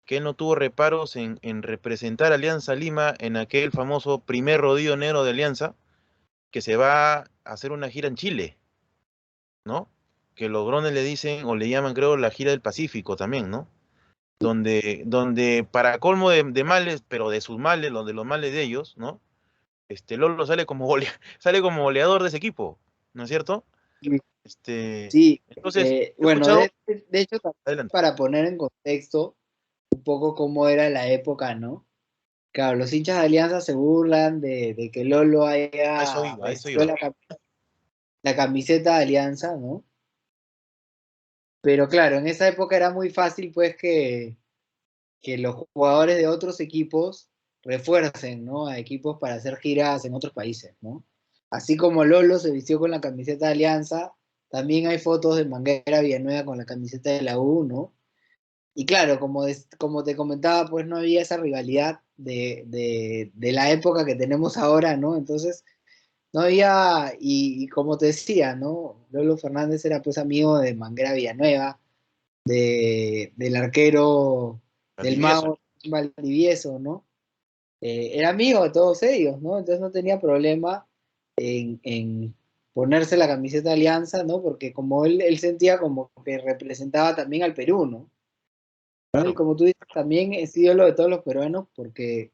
que él no tuvo reparos en representar a Alianza Lima en aquel famoso primer rodillo negro de Alianza, que se va a hacer una gira en Chile, ¿no? Que los drones le dicen, o le llaman creo, la gira del Pacífico también, ¿no? Donde para colmo de males, pero de sus males, de los males de ellos, ¿no? Lolo sale como goleador de ese equipo, ¿no es cierto? Sí, Entonces, he bueno, escuchado, de hecho, también adelante. para poner en contexto un poco cómo era la época, ¿no? Claro, los hinchas de Alianza se burlan de que Lolo haya A eso vestido iba. la camiseta de Alianza, ¿no? Pero claro, en esa época era muy fácil, pues, que los jugadores de otros equipos refuercen, ¿no? A equipos para hacer giras en otros países, ¿no? Así como Lolo se vistió con la camiseta de Alianza, también hay fotos de Manguera Villanueva con la camiseta de la U, ¿no? Y claro, como te comentaba, pues no había esa rivalidad de la época que tenemos ahora, ¿no? Entonces, no había, y como te decía, ¿no? Lolo Fernández era pues amigo de Manguera Villanueva, del arquero del Valdivieso. Mago Valdivieso, ¿no? Era amigo de todos ellos, ¿no? Entonces no tenía problema en ponerse la camiseta de Alianza, ¿no? Porque como él sentía como que representaba también al Perú, ¿no? ¿No? Y Claro, como tú dices, también es ídolo de todos los peruanos porque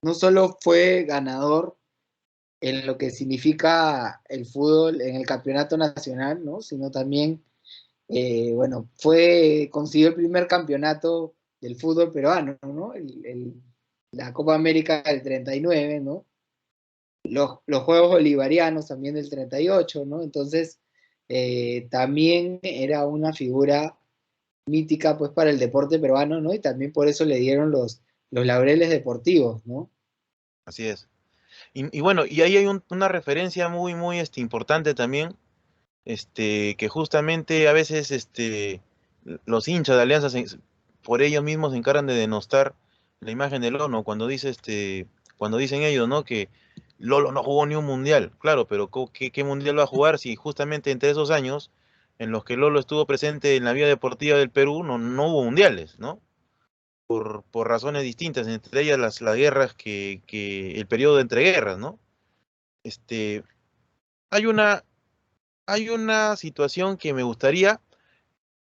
no solo fue ganador en lo que significa el fútbol en el campeonato nacional, ¿no? Sino también, bueno, consiguió el primer campeonato del fútbol peruano, ¿no? La Copa América del 39, ¿no? Los Juegos Bolivarianos también del 38, ¿no? Entonces, también era una figura mítica pues para el deporte peruano, ¿no? Y también por eso le dieron los laureles deportivos, ¿no? así es. Y bueno, y ahí hay una referencia muy importante también, que justamente a veces los hinchas de Alianza por ellos mismos se encargan de denostar la imagen de Lolo, cuando dicen ellos, ¿no? Que Lolo no jugó ni un mundial. Claro, pero ¿qué mundial va a jugar si justamente entre esos años en los que Lolo estuvo presente en la vida deportiva del Perú no hubo mundiales, ¿no? Por razones distintas, entre ellas las guerras el periodo de entreguerras, ¿no? Este, hay una, hay una situación que me gustaría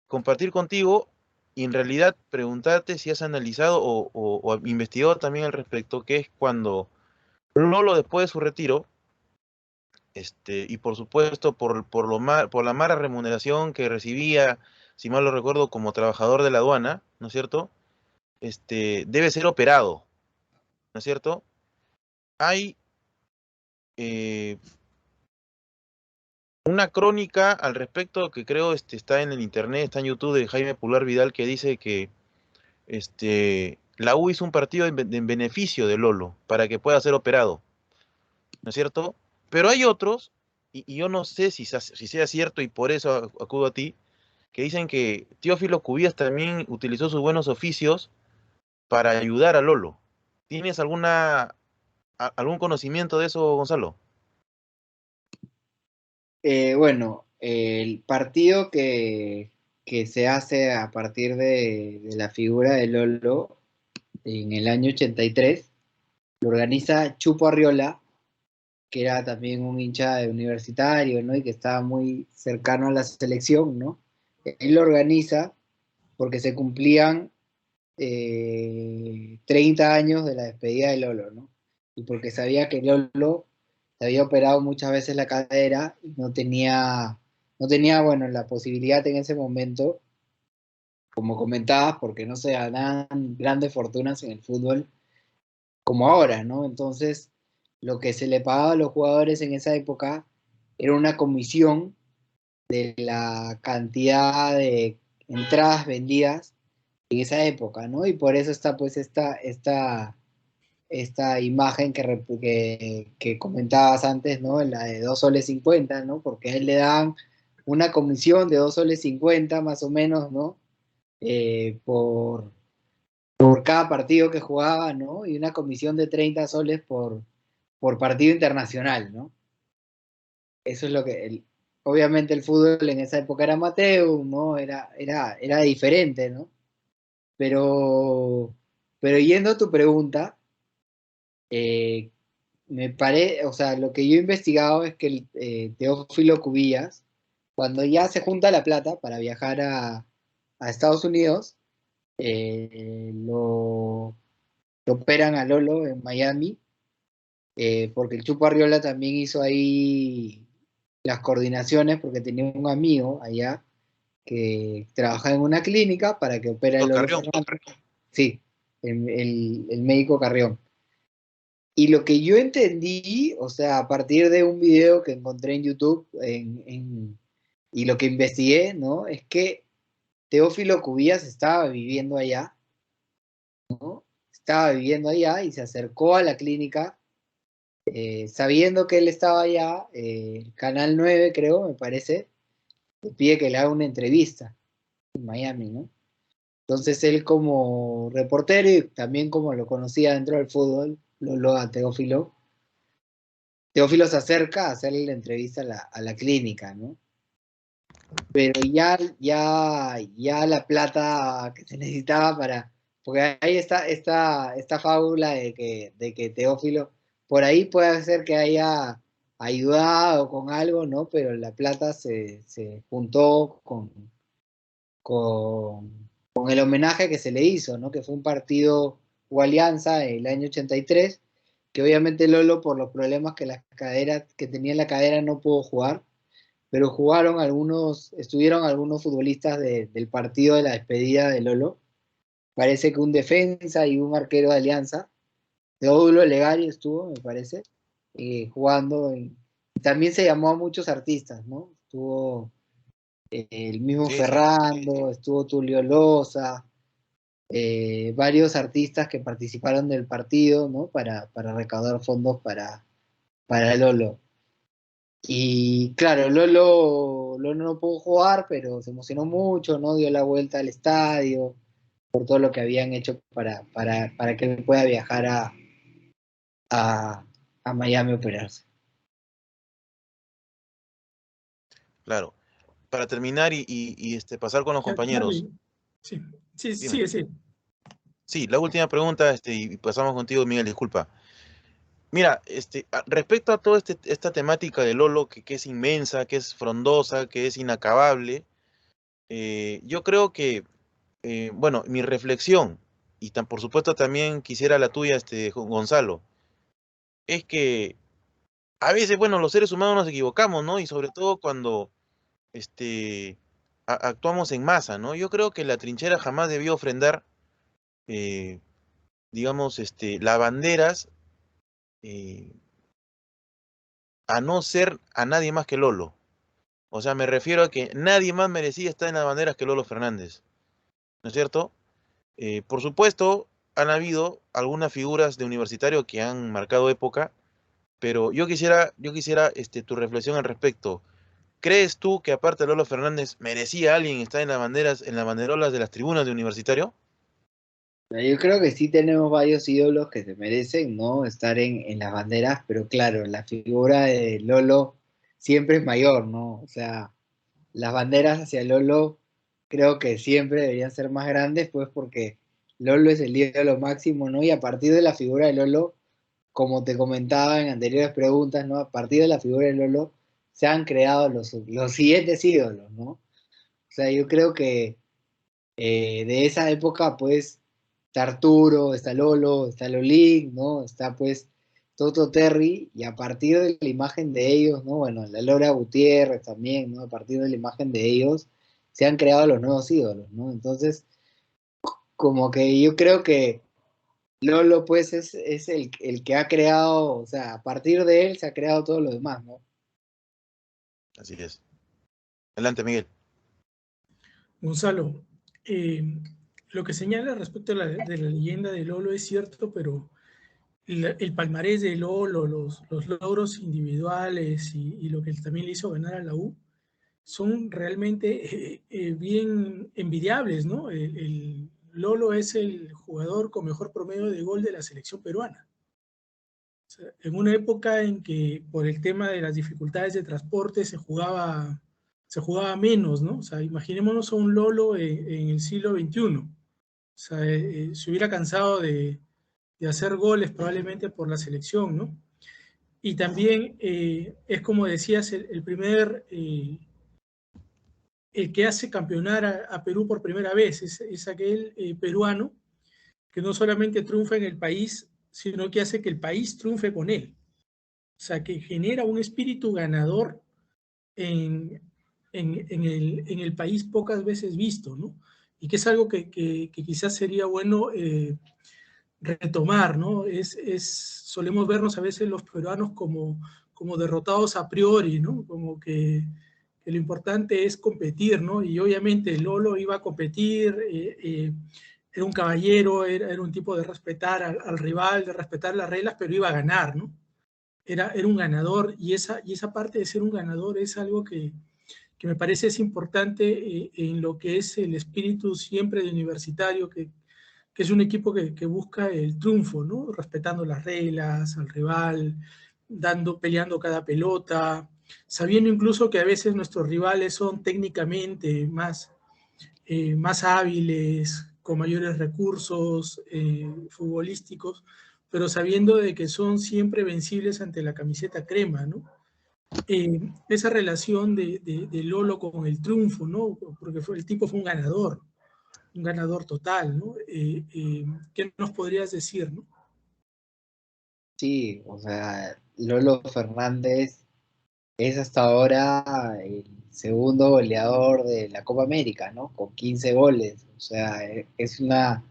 compartir contigo y en realidad preguntarte si has analizado o investigado también al respecto, que es cuando Lolo después de su retiro, y por supuesto por la mala remuneración que recibía, si mal lo recuerdo, como trabajador de la aduana, ¿no es cierto? Debe ser operado, ¿no es cierto? Hay eh, una crónica al respecto que creo está en el internet, está en YouTube de Jaime Pular Vidal que dice que la U hizo un partido en beneficio de Lolo para que pueda ser operado, ¿no es cierto? Pero hay otros, y yo no sé si sea cierto y por eso acudo a ti, que dicen que Teófilo Cubías también utilizó sus buenos oficios para ayudar a Lolo. ¿Tienes algún conocimiento de eso, Gonzalo? Bueno, el partido que se hace a partir de la figura de Lolo en el año 83 lo organiza Chupo Arriola, que era también un hincha de universitario, ¿no? Y que estaba muy cercano a la selección, ¿no? Él lo organiza porque se cumplían 30 años de la despedida de Lolo, ¿no? Y porque sabía que Lolo se había operado muchas veces la cadera y no tenía, bueno, la posibilidad en ese momento, como comentabas, porque no se ganaban grandes fortunas en el fútbol como ahora, ¿no? Entonces, lo que se le pagaba a los jugadores en esa época era una comisión de la cantidad de entradas vendidas en esa época, ¿no? Y por eso está pues esta imagen que comentabas antes, ¿no? La de 2 soles 50, ¿no? Porque a él le dan una comisión de 2 soles 50 más o menos, ¿no? Por cada partido que jugaba, ¿no? Y una comisión de 30 soles por partido internacional, ¿no? Eso es lo que, obviamente el fútbol en esa época era amateur, ¿no? Era diferente, ¿no? Pero yendo a tu pregunta, eh, o sea, lo que yo he investigado es que el Teófilo Cubillas, cuando ya se junta la plata para viajar a Estados Unidos, lo operan a Lolo en Miami, porque el Chupo Arriola también hizo ahí las coordinaciones porque tenía un amigo allá que trabaja en una clínica para que opere el Doctor Lolo Carrión. Fernández. Sí, el médico Carrión. Y lo que yo entendí, o sea, a partir de un video que encontré en YouTube y lo que investigué, ¿no? Es que Teófilo Cubillas estaba viviendo allá, ¿no? Estaba viviendo allá y se acercó a la clínica, sabiendo que él estaba allá, Canal 9 creo, me parece, le pide que le haga una entrevista en Miami, ¿no? Entonces él como reportero y también como lo conocía dentro del fútbol, lo a Teófilo, Teófilo se acerca a hacerle la entrevista a la clínica, ¿no? Pero ya la plata que se necesitaba para, porque ahí está esta fábula de que Teófilo, por ahí puede ser que haya ayudado con algo, ¿no? Pero la plata se juntó con el homenaje que se le hizo, ¿no? Que fue un partido o alianza el año 83, que obviamente Lolo por los problemas que tenía en la cadera no pudo jugar, pero estuvieron algunos futbolistas del partido de la despedida de Lolo. Parece que un defensa y un arquero de Alianza, Teodulo Legario estuvo, me parece, jugando. También se llamó a muchos artistas, ¿no? Estuvo el mismo Sí, sí. Ferrando, estuvo Tulio Loza, varios artistas que participaron del partido, ¿no? Para recaudar fondos para Lolo. Y claro, Lolo no pudo jugar, pero se emocionó mucho, ¿no? Dio la vuelta al estadio por todo lo que habían hecho para que él pueda viajar a, a Miami a operarse. Claro. Para terminar pasar con los compañeros. Charlie, sí, sí, Dime. sigue, sí. Sí, la última pregunta, y pasamos contigo, Miguel, disculpa. Mira, respecto a toda esta temática de Lolo, que es inmensa, que es frondosa, que es inacabable, yo creo que, bueno, mi reflexión, y por supuesto también quisiera la tuya, Gonzalo, es que a veces, bueno, los seres humanos nos equivocamos, ¿no? Y sobre todo cuando este, actuamos en masa, ¿no? Yo creo que la trinchera jamás debió ofrendar, eh, digamos, lavanderas, eh, a no ser a nadie más que Lolo. O sea, me refiero a que nadie más merecía estar en las banderas que Lolo Fernández, ¿no es cierto? Por supuesto, han habido algunas figuras de Universitario que han marcado época, pero yo quisiera tu reflexión al respecto. ¿Crees tú que aparte de Lolo Fernández merecía alguien estar en las banderas, en las banderolas de las tribunas de Universitario? Yo creo que sí tenemos varios ídolos que se merecen, ¿no? Estar en las banderas, pero claro, la figura de Lolo siempre es mayor, ¿no? O sea, las banderas hacia Lolo creo que siempre deberían ser más grandes, pues porque Lolo es el ídolo máximo, ¿no? Y a partir de la figura de Lolo, como te comentaba en anteriores preguntas, ¿no? A partir de la figura de Lolo se han creado los siguientes ídolos, ¿no? O sea, yo creo que de esa época, pues, está Arturo, está Lolo, está Lolín, ¿no? Está, pues, Toto Terry, y a partir de la imagen de ellos, ¿no? Bueno, la Laura Gutiérrez también, ¿no? A partir de la imagen de ellos se han creado los nuevos ídolos, ¿no? Entonces, como que yo creo que Lolo, pues, es el que ha creado, o sea, a partir de él se ha creado todo lo demás, ¿no? Así es. Adelante, Miguel. Gonzalo, lo que señala respecto a de la leyenda de Lolo es cierto, pero el palmarés de Lolo, los logros individuales y lo que también le hizo ganar a la U son realmente bien envidiables, ¿no? Lolo es el jugador con mejor promedio de gol de la selección peruana. O sea, en una época en que por el tema de las dificultades de transporte se jugaba menos, ¿no? O sea, imaginémonos a un Lolo en el siglo XXI. O sea, se hubiera cansado de hacer goles probablemente por la selección, ¿no? Y también es como decías, el que hace campeonar a Perú por primera vez, es aquel peruano que no solamente triunfa en el país, sino que hace que el país triunfe con él. O sea, que genera un espíritu ganador en, en el país pocas veces visto, ¿no? Y que es algo que quizás sería bueno retomar, ¿no? Solemos vernos a veces los peruanos como derrotados a priori, ¿no? Como que lo importante es competir, ¿no? Y obviamente Lolo iba a competir, era un caballero, era un tipo de respetar al rival, de respetar las reglas, pero iba a ganar, ¿no? Era un ganador, y esa parte de ser un ganador es algo que me parece es importante en lo que es el espíritu siempre de Universitario, que es un equipo que busca el triunfo, ¿no? Respetando las reglas, al rival, peleando cada pelota, sabiendo incluso que a veces nuestros rivales son técnicamente más hábiles, con mayores recursos futbolísticos, pero sabiendo de que son siempre vencibles ante la camiseta crema, ¿no? Esa relación de Lolo con el triunfo, ¿no? Porque el tipo fue un ganador total, ¿no? ¿Qué nos podrías decir, no? Sí, o sea, Lolo Fernández es hasta ahora el segundo goleador de la Copa América, ¿no? Con 15 goles. O sea, es una...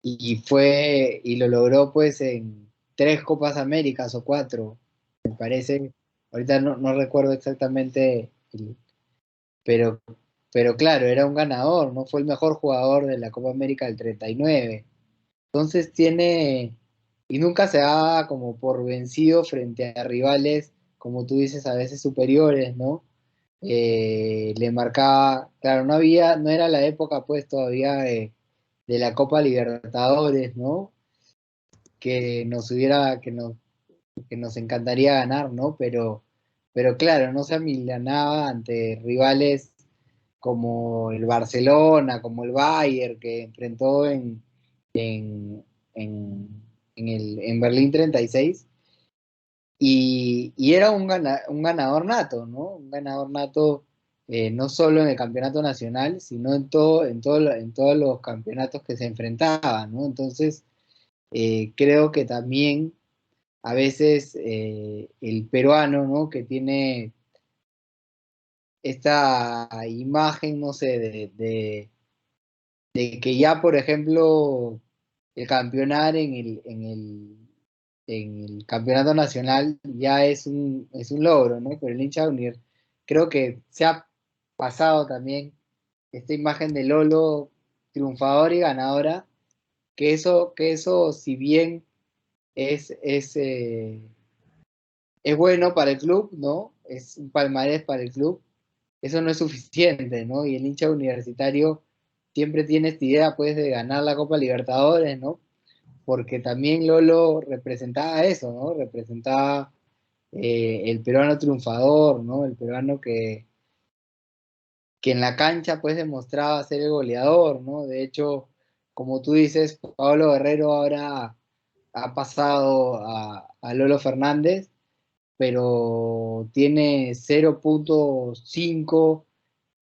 y lo logró pues en 3 Copas Américas o 4, me parece. Ahorita no recuerdo exactamente, pero, pero claro, era un ganador, ¿no? Fue el mejor jugador de la Copa América del 39. Entonces tiene, y nunca se daba como por vencido frente a rivales, como tú dices, a veces superiores, ¿no? Le marcaba, claro, no era la época pues todavía de la Copa Libertadores, ¿no? Que nos hubiera, que nos encantaría ganar, ¿no? Pero claro, no se amilanaba ante rivales como el Barcelona, como el Bayern, que enfrentó en, en, en Berlín 36, y era un ganador nato, ¿no? Un ganador nato, no solo en el campeonato nacional, sino en todos los campeonatos que se enfrentaban, ¿no? Entonces, creo que también a veces el peruano, ¿no? Que tiene esta imagen, no sé, de que ya, por ejemplo, el campeonar en el campeonato nacional ya es un logro, ¿no? Pero el hincha unir, creo que se ha pasado también esta imagen de Lolo triunfadora y ganadora, que eso si bien es bueno para el club, ¿no? Es un palmarés para el club, eso no es suficiente, ¿no? Y el hincha universitario siempre tiene esta idea, pues, de ganar la Copa Libertadores, ¿no? Porque también Lolo representaba eso, ¿no? Representaba el peruano triunfador, ¿no? El peruano que en la cancha, pues, demostraba ser el goleador, ¿no? De hecho, como tú dices, Pablo Guerrero ahora ha pasado a Lolo Fernández, pero tiene 0.5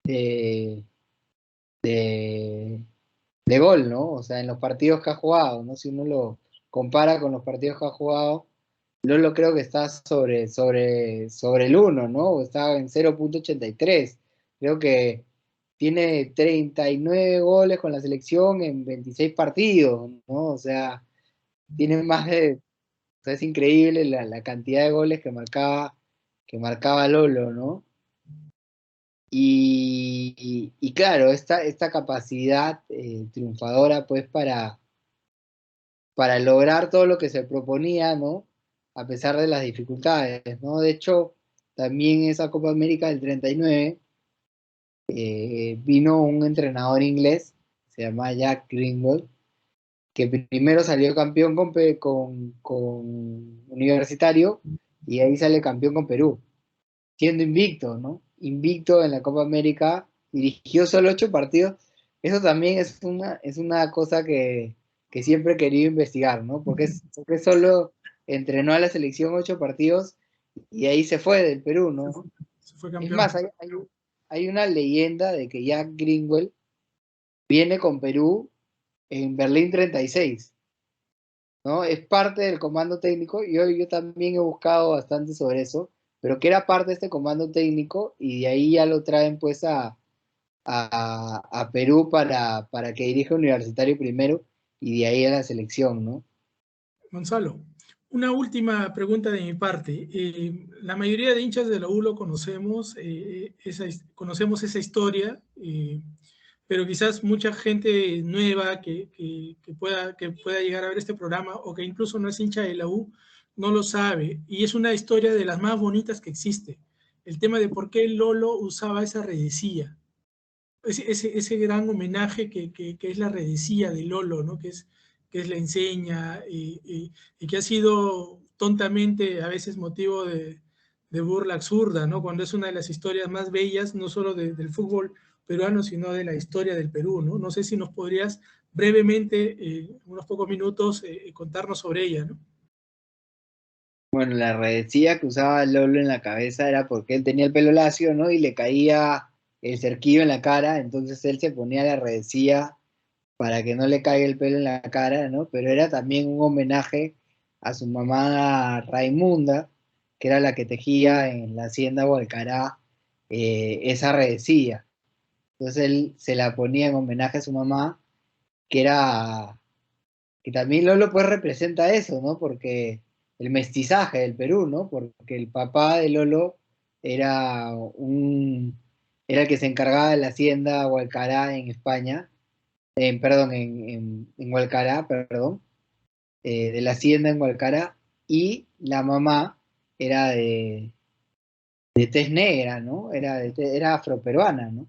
de, de, de gol, ¿no? O sea, en los partidos que ha jugado, ¿no? Si uno lo compara con los partidos que ha jugado, Lolo creo que está sobre el 1, ¿no? O está en 0.83. Creo que tiene 39 goles con la selección en 26 partidos, ¿no? O sea, tiene más de... O sea, es increíble la cantidad de goles que marcaba Lolo, ¿no? Y claro, esta capacidad triunfadora, pues, para lograr todo lo que se proponía, ¿no? A pesar de las dificultades, ¿no? De hecho, también esa Copa América del 39 vino un entrenador inglés, se llama Jack Greenwald, que primero salió campeón con Universitario, y ahí sale campeón con Perú, siendo invicto, ¿no? Invicto en la Copa América, dirigió solo 8 partidos. Eso también es una cosa que siempre he querido investigar, ¿no? Porque solo entrenó a la selección 8 partidos y ahí se fue del Perú, ¿no? Se fue Es campeón. más, hay una leyenda de que Jack Greenwell viene con Perú en Berlín 36, ¿no? Es parte del comando técnico, y yo también he buscado bastante sobre eso, pero que era parte de este comando técnico, y de ahí ya lo traen pues a Perú para que dirija Universitario primero, y de ahí a la selección, ¿no? Gonzalo, una última pregunta de mi parte. La mayoría de hinchas de la U lo conocemos, conocemos esa historia, pero quizás mucha gente nueva que pueda llegar a ver este programa o que incluso no es hincha de la U no lo sabe. Y es una historia de las más bonitas que existe. El tema de por qué Lolo usaba esa redecilla. Ese gran homenaje que es la redecilla de Lolo, ¿no? Que es la enseña y que ha sido tontamente a veces motivo de burla absurda, ¿no? Cuando es una de las historias más bellas, no solo del fútbol peruano, sino de la historia del Perú, ¿no? No sé si nos podrías brevemente, unos pocos minutos, contarnos sobre ella, ¿no? Bueno, la redecilla que usaba Lolo en la cabeza era porque él tenía el pelo lacio, ¿no? Y le caía el cerquillo en la cara, entonces él se ponía la redecilla para que no le caiga el pelo en la cara, ¿no? Pero era también un homenaje a su mamá Raimunda, que era la que tejía en la hacienda Hualcará esa redecilla. Entonces él se la ponía en homenaje a su mamá, que era, que también Lolo pues representa eso, ¿no? Porque el mestizaje del Perú, ¿no? Porque el papá de Lolo era era el que se encargaba de la hacienda Hualcará en España, perdón, en Hualcará, perdón, de la hacienda en Hualcará, y la mamá era de tez negra, ¿no? Era afroperuana, ¿no?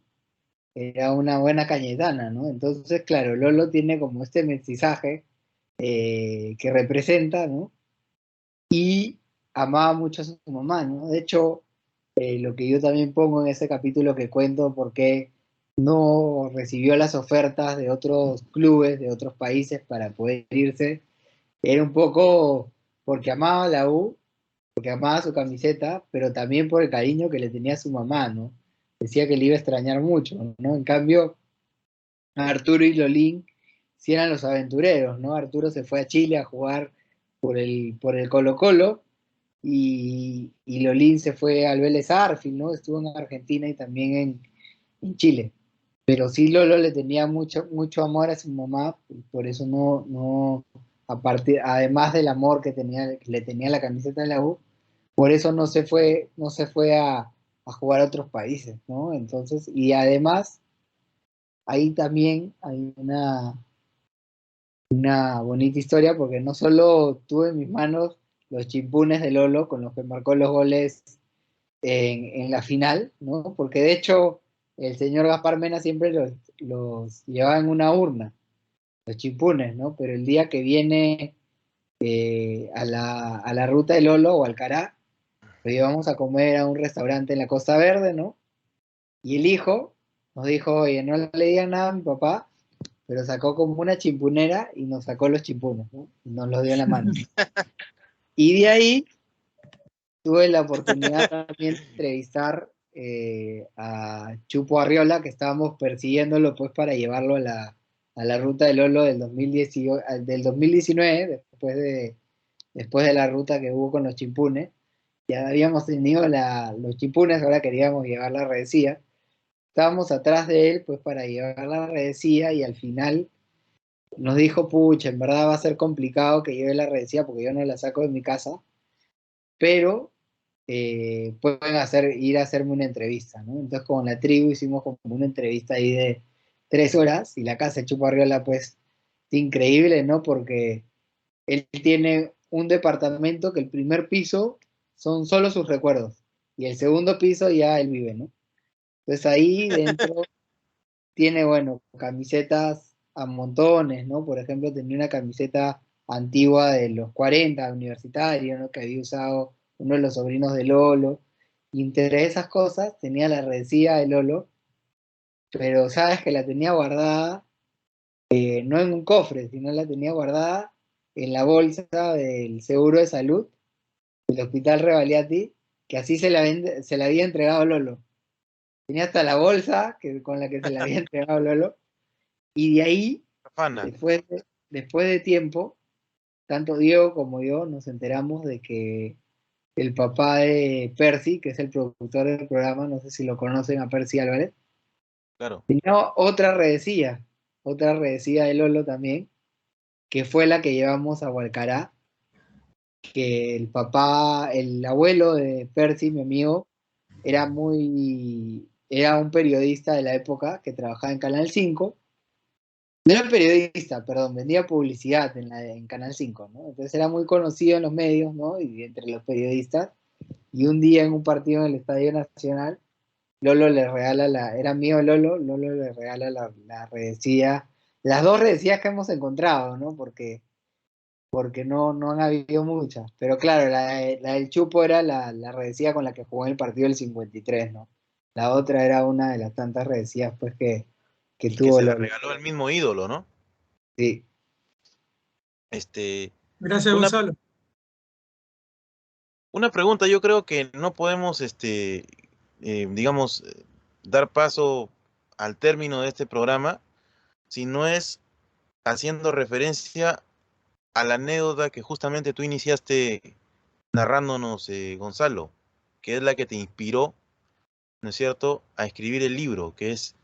Era una buena cañetana, ¿no? Entonces, claro, Lolo tiene como este mestizaje que representa, ¿no? Y amaba mucho a su mamá, ¿no? De hecho, lo que yo también pongo en ese capítulo que cuento por qué no recibió las ofertas de otros clubes, de otros países para poder irse, era un poco porque amaba a la U, porque amaba su camiseta, pero también por el cariño que le tenía a su mamá, ¿no? Decía que le iba a extrañar mucho, ¿no? En cambio, Arturo y Lolín sí eran los aventureros, ¿no? Arturo se fue a Chile a jugar por el Colo-Colo, y Lolín se fue al Vélez Sarsfield, ¿no? Estuvo en Argentina y también en Chile. Pero sí Lolo le tenía mucho amor a su mamá, por eso además del amor que le tenía la camiseta de la U, por eso no se fue a jugar a otros países, ¿no? Entonces, y además, ahí también hay una bonita historia, porque no solo tuve en mis manos los chimpunes de Lolo con los que marcó los goles en la final, ¿no? Porque de hecho el señor Gaspar Mena siempre los llevaba en una urna, los chimpunes, ¿no? Pero el día que viene a la ruta de Lolo o Alcará, lo llevamos a comer a un restaurante en la Costa Verde, ¿no? Y el hijo nos dijo, oye, no le digan nada a mi papá, pero sacó como una chimpunera y nos sacó los chimpunes, ¿no? Y nos los dio en la mano. Y de ahí tuve la oportunidad también de entrevistar a Chupo Arriola, que estábamos persiguiéndolo pues para llevarlo a la ruta de Lolo del 2019, después de la ruta que hubo con los chimpunes. Ya habíamos tenido los chimpunes, ahora queríamos llevar la redecilla. Estábamos atrás de él pues para llevar la redecilla, y al final nos dijo, pucha, en verdad va a ser complicado que lleve la redecilla porque yo no la saco de mi casa, pero pueden ir a hacerme una entrevista, ¿no? Entonces con la tribu hicimos como una entrevista ahí de 3 horas, y la casa de Chupo Arriola pues es increíble, ¿no? Porque él tiene un departamento que el primer piso son solo sus recuerdos, y el segundo piso ya él vive, ¿no? Entonces ahí dentro tiene, bueno, camisetas a montones, ¿no? Por ejemplo, tenía una camiseta antigua de los 40, universitario, ¿no? Que había usado uno de los sobrinos de Lolo. Y entre esas cosas tenía la redecilla de Lolo, pero sabes que la tenía guardada, no en un cofre, sino la tenía guardada en la bolsa del seguro de salud del Hospital Revaliati, que así se la había entregado Lolo. Tenía hasta la bolsa con la que se la había entregado Lolo. Y de ahí, Fana. después de tiempo, tanto Diego como yo nos enteramos de que el papá de Percy, que es el productor del programa, no sé si lo conocen a Percy Álvarez, Claro. tenía otra redecilla de Lolo también, que fue la que llevamos a Hualcará, que el papá, el abuelo de Percy, mi amigo, era un periodista de la época que trabajaba en Canal 5. No era periodista, perdón, vendía publicidad en Canal 5, ¿no? Entonces era muy conocido en los medios, ¿no? Y entre los periodistas. Y un día en un partido en el Estadio Nacional, Lolo le regala era mío Lolo le regala la redecilla, las dos redecillas que hemos encontrado, ¿no? Porque no han habido muchas. Pero claro, la del Chupo era la redecilla con la que jugó en el partido del 53, ¿no? La otra era una de las tantas redecillas, pues, que Y que tuvo se la Lolo. regaló el mismo ídolo, ¿no? Sí. Este, Gracias, una, Gonzalo. una pregunta, yo creo que no podemos, digamos, dar paso al término de este programa si no es haciendo referencia a la anécdota que justamente tú iniciaste narrándonos, Gonzalo, que es la que te inspiró, ¿no es cierto?, a escribir el libro, que es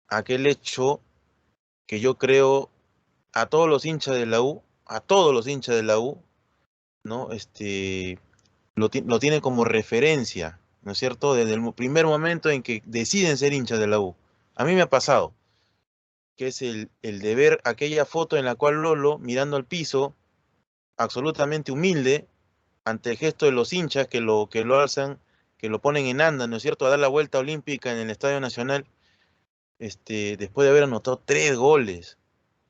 aquel hecho que yo creo a todos los hinchas de la U, a todos los hinchas de la U, ¿no? Lo tiene como referencia, ¿no es cierto?, desde el primer momento en que deciden ser hinchas de la U. A mí me ha pasado, que es el de ver aquella foto en la cual Lolo, mirando al piso, absolutamente humilde, ante el gesto de los hinchas que lo alzan, que lo ponen en anda, ¿no es cierto?, a dar la vuelta olímpica en el Estadio Nacional, después de haber anotado 3 goles,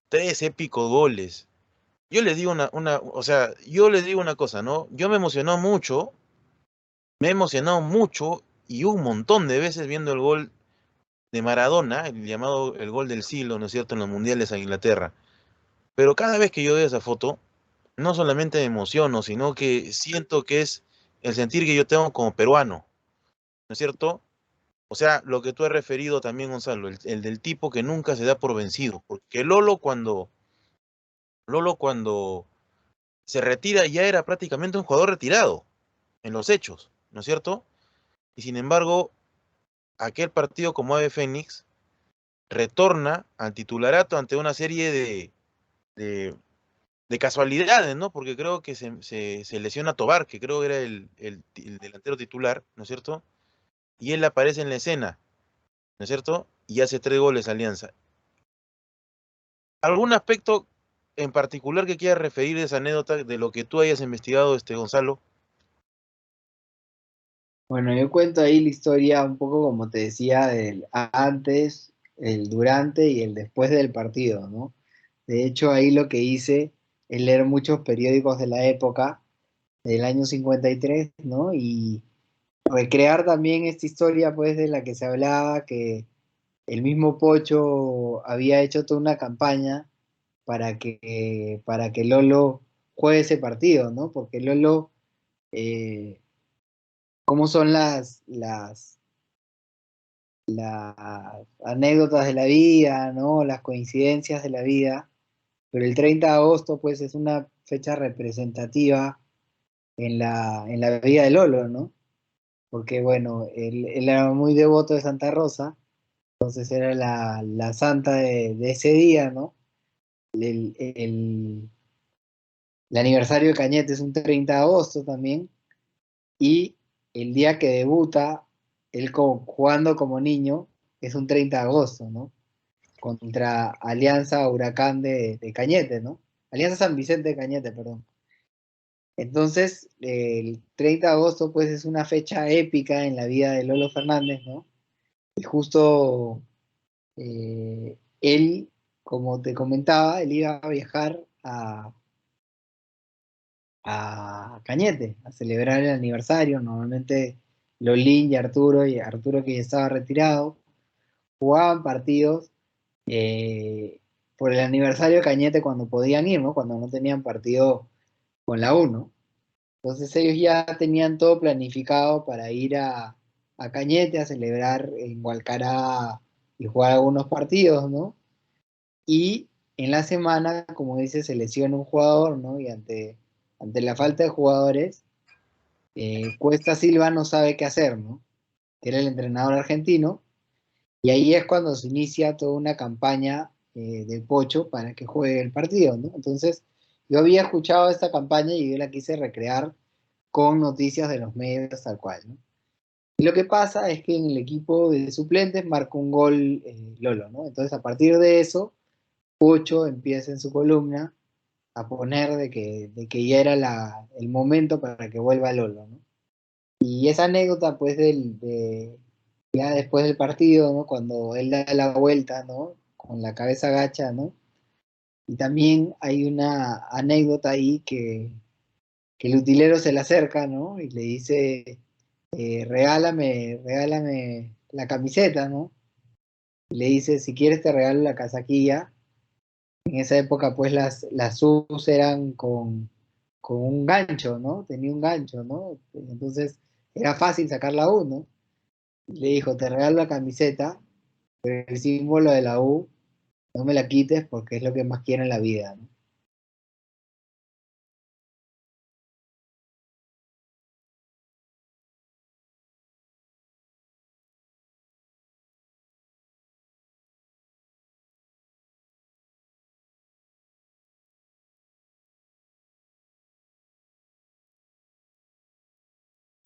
3 épicos goles. Yo les digo o sea, yo les digo una cosa, ¿no? Yo me he emocionado mucho y un montón de veces viendo el gol de Maradona, el llamado el gol del siglo, ¿no es cierto?, en los mundiales a Inglaterra. Pero cada vez que yo veo esa foto, no solamente me emociono, sino que siento que es el sentir que yo tengo como peruano, ¿no es cierto? O sea, lo que tú has referido también, Gonzalo, el del tipo que nunca se da por vencido, porque Lolo cuando se retira ya era prácticamente un jugador retirado, en los hechos, ¿no es cierto? Y sin embargo, aquel partido como Ave Fénix retorna al titularato ante una serie de, de casualidades, ¿no? Porque creo que se lesiona Tobar, que creo que era el delantero titular, ¿no es cierto? Y él aparece en la escena, ¿no es cierto? Y hace 3 goles a Alianza. ¿Algún aspecto en particular que quieras referir de esa anécdota, de lo que tú hayas investigado, Gonzalo? Bueno, yo cuento ahí la historia un poco como te decía, del antes, el durante y el después del partido, ¿no? De hecho, ahí lo que hice es leer muchos periódicos de la época, del año 53, ¿no? Y recrear también esta historia, pues, de la que se hablaba, que el mismo Pocho había hecho toda una campaña para que Lolo juegue ese partido, ¿no? Porque Lolo, eh, ¿cómo son las anécdotas de la vida, ¿no? Las coincidencias de la vida? Pero el 30 de agosto, pues, es una fecha representativa en la vida de Lolo, ¿no? Porque, bueno, él era muy devoto de Santa Rosa, entonces era la santa de ese día, ¿no? El aniversario de Cañete es un 30 de agosto también, y el día que debuta, él jugando como niño, es un 30 de agosto, ¿no? Contra Alianza Huracán de Cañete, ¿no? Alianza San Vicente de Cañete, perdón. Entonces, el 30 de agosto, pues, es una fecha épica en la vida de Lolo Fernández, ¿no? Y justo él, como te comentaba, él iba a viajar a Cañete a celebrar el aniversario. Normalmente Lolín y Arturo que ya estaba retirado, jugaban partidos por el aniversario de Cañete cuando podían ir, ¿no? Cuando no tenían partido con la 1. Entonces ellos ya tenían todo planificado para ir a Cañete a celebrar en Hualcará y jugar algunos partidos, ¿no? Y en la semana, como dice, se lesiona un jugador, ¿no? Y ante la falta de jugadores, Cuesta Silva no sabe qué hacer, ¿no? Que era el entrenador argentino, y ahí es cuando se inicia toda una campaña de Pocho para que juegue el partido, ¿no? Entonces, yo había escuchado esta campaña y yo la quise recrear con noticias de los medios tal cual, ¿no? Y lo que pasa es que en el equipo de suplentes marcó un gol Lolo, ¿no? Entonces, a partir de eso, Pocho empieza en su columna a poner de que ya era el momento para que vuelva Lolo, ¿no? Y esa anécdota, pues, ya después del partido, ¿no? Cuando él da la vuelta, ¿no? Con la cabeza gacha, ¿no? Y también hay una anécdota ahí que el utilero se le acerca, ¿no? Y le dice, regálame la camiseta, ¿no? Y le dice, si quieres te regalo la casaquilla. En esa época, pues, las U's eran con un gancho, ¿no? Tenía un gancho, ¿no? Entonces, era fácil sacar la U, ¿no? Le dijo, te regalo la camiseta, pero el símbolo de la U no me la quites porque es lo que más quiero en la vida, ¿no?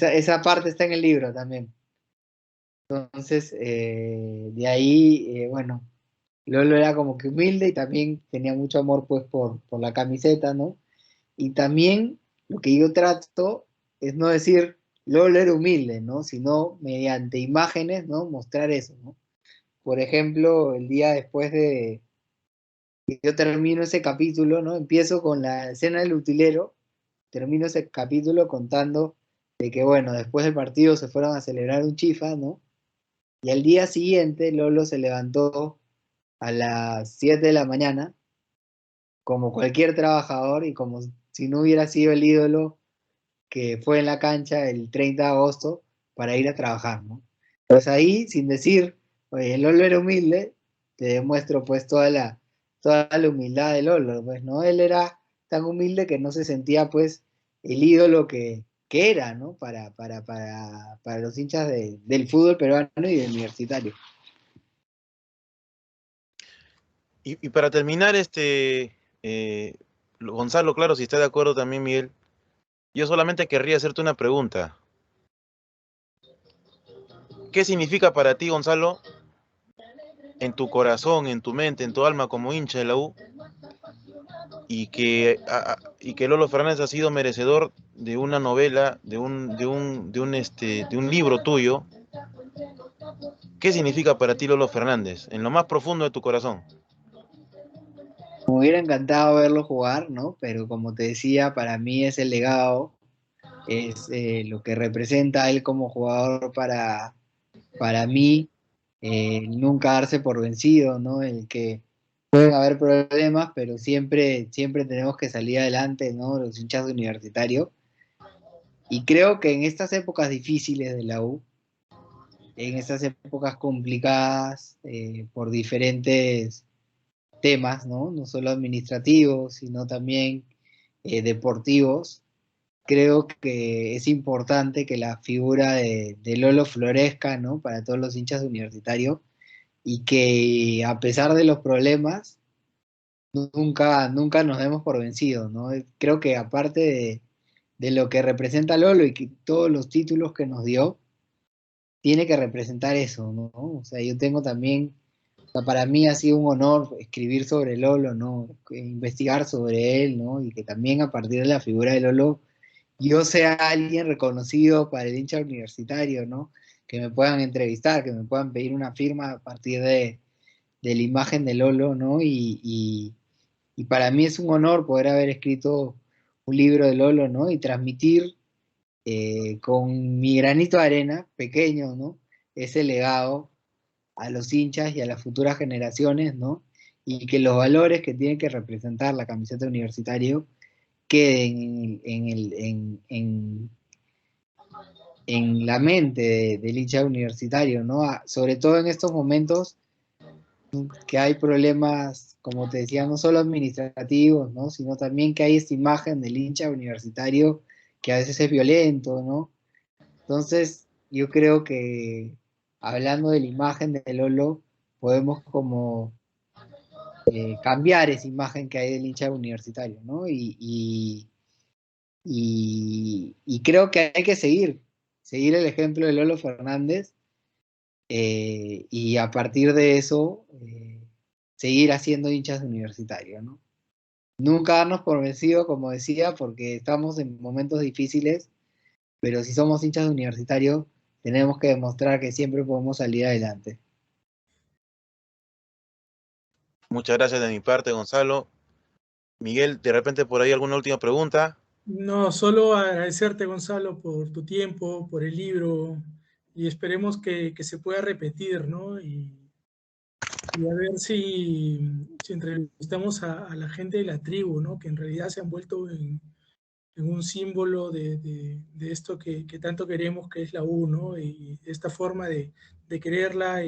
Esa parte está en el libro también. Entonces, de ahí, bueno, Lolo era como que humilde y también tenía mucho amor pues por la camiseta, ¿no? Y también lo que yo trato es no decir Lolo era humilde, ¿no? Sino mediante imágenes, ¿no? Mostrar eso, ¿no? Por ejemplo, el día después de que yo termino ese capítulo, ¿no? Empiezo con la escena del utilero, termino ese capítulo contando de que, bueno, después del partido se fueron a celebrar un chifa, ¿no? Y al día siguiente Lolo se levantó a las 7 de la mañana, como cualquier trabajador y como si no hubiera sido el ídolo que fue en la cancha el 30 de agosto para ir a trabajar, ¿no? Pues ahí, sin decir, oye, Lolo era humilde, te demuestro pues toda la humildad de Lolo, pues, ¿no? Él era tan humilde que no se sentía pues el ídolo que era, ¿no? Para los hinchas del fútbol peruano y del universitario. Y para terminar, Gonzalo, claro, si está de acuerdo también, Miguel, yo solamente querría hacerte una pregunta. ¿Qué significa para ti, Gonzalo, en tu corazón, en tu mente, en tu alma como hincha de la U, y que Lolo Fernández ha sido merecedor de una novela, de un libro tuyo? ¿Qué significa para ti Lolo Fernández, en lo más profundo de tu corazón? Me hubiera encantado verlo jugar, ¿no? Pero como te decía, para mí es el legado, es lo que representa él como jugador para mí, nunca darse por vencido, ¿no? El que pueden haber problemas, pero siempre tenemos que salir adelante, ¿no? Los hinchas universitarios. Y creo que en estas épocas difíciles de la U, en estas épocas complicadas por diferentes temas, ¿no? No solo administrativos, sino también deportivos, creo que es importante que la figura de Lolo florezca, ¿no? Para todos los hinchas universitarios y que a pesar de los problemas, nunca nos demos por vencidos, ¿no? Creo que aparte de lo que representa Lolo y que todos los títulos que nos dio, tiene que representar eso, ¿no? O sea, yo tengo también, o sea, para mí ha sido un honor escribir sobre Lolo, ¿no? Investigar sobre él, ¿no? Y que también a partir de la figura de Lolo yo sea alguien reconocido para el hincha universitario, ¿no? Que me puedan entrevistar, que me puedan pedir una firma a partir de la imagen de Lolo, ¿no? Y para mí es un honor poder haber escrito un libro de Lolo, ¿no? Y transmitir con mi granito de arena, pequeño, ¿no? Ese legado a los hinchas y a las futuras generaciones, ¿no? Y que los valores que tiene que representar la camiseta universitaria queden en la mente del hincha universitario, ¿no? Sobre todo en estos momentos que hay problemas, como te decía, no solo administrativos, ¿no? Sino también que hay esta imagen del hincha universitario a veces es violento, ¿no? Entonces, yo creo que hablando de la imagen de Lolo, podemos como cambiar esa imagen que hay del hincha universitario, ¿no? Y creo que hay que seguir el ejemplo de Lolo Fernández, y a partir de eso seguir haciendo hinchas universitarios, ¿no? Nunca darnos por vencido, como decía, porque estamos en momentos difíciles, pero si somos hinchas universitarios tenemos que demostrar que siempre podemos salir adelante. Muchas gracias de mi parte, Gonzalo. Miguel, de repente por ahí alguna última pregunta. No, solo agradecerte, Gonzalo, por tu tiempo, por el libro, y esperemos que se pueda repetir, ¿no? Y a ver si entrevistamos a la gente de la tribu, ¿no? Que en realidad se han vuelto en un símbolo de esto que tanto queremos, que es la U, ¿no? Y esta forma de quererla,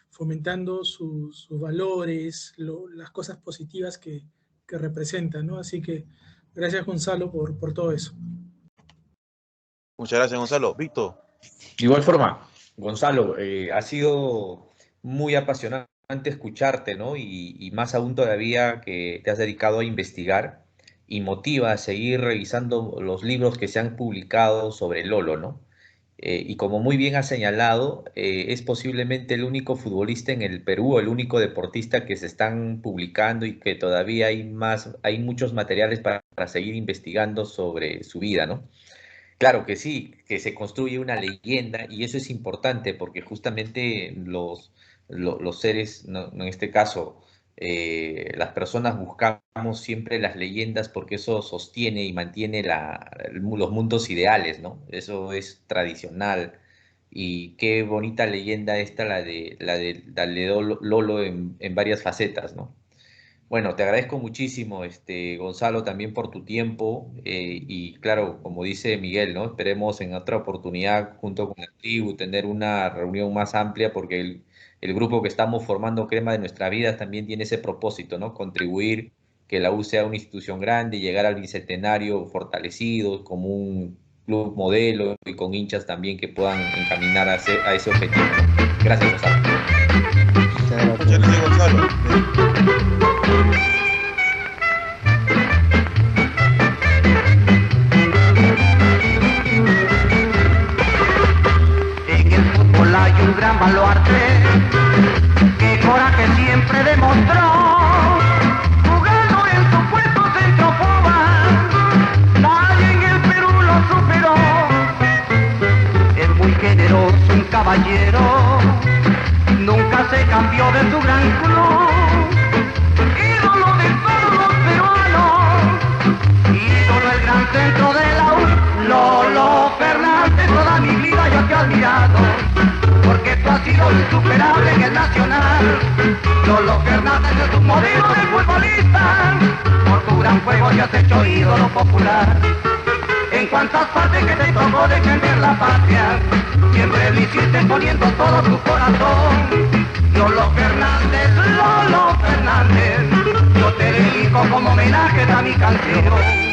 fomentando sus valores, las cosas positivas que representa, ¿no? Así que gracias, Gonzalo, por todo eso. Muchas gracias, Gonzalo. Víctor. De igual forma, Gonzalo, ha sido muy apasionante escucharte, ¿no? Y más aún todavía que te has dedicado a investigar y motiva a seguir revisando los libros que se han publicado sobre Lolo, ¿no? Y como muy bien has señalado, es posiblemente el único futbolista en el Perú, el único deportista que se están publicando y que todavía hay muchos materiales para seguir investigando sobre su vida, ¿no? Claro que sí, que se construye una leyenda y eso es importante porque justamente los seres, ¿no? En este caso, las personas buscamos siempre las leyendas porque eso sostiene y mantiene los mundos ideales, ¿no? Eso es tradicional. Y qué bonita leyenda esta, la de Lolo en varias facetas, ¿no? Bueno, te agradezco muchísimo, Gonzalo, también por tu tiempo, y claro, como dice Miguel, ¿no? Esperemos en otra oportunidad junto con la tribu tener una reunión más amplia porque el grupo que estamos formando Crema de Nuestra Vida también tiene ese propósito, ¿no? Contribuir que la U sea una institución grande y llegar al bicentenario fortalecido como un club modelo y con hinchas también que puedan encaminar a ese objetivo, ¿no? Gracias, Gonzalo. Muchas gracias, Gonzalo. En el fútbol hay un gran baluarte que coraje siempre demostró, jugando en su puesto centro forward, nadie en el Perú lo superó. Es muy generoso, un caballero, nunca se cambió de su gran club, ídolo de todos los peruanos, ídolo el gran centro de la U, Lolo Fernández. Toda mi vida yo te he admirado, porque tú has sido insuperable en el nacional. Lolo Fernández es un modelo de futbolista, por tu gran juego te has hecho ídolo popular. En cuantas partes que te tocó defender la patria, siempre lo hiciste poniendo todo tu corazón. Lolo Fernández, yo te dedico como homenaje a mi canción.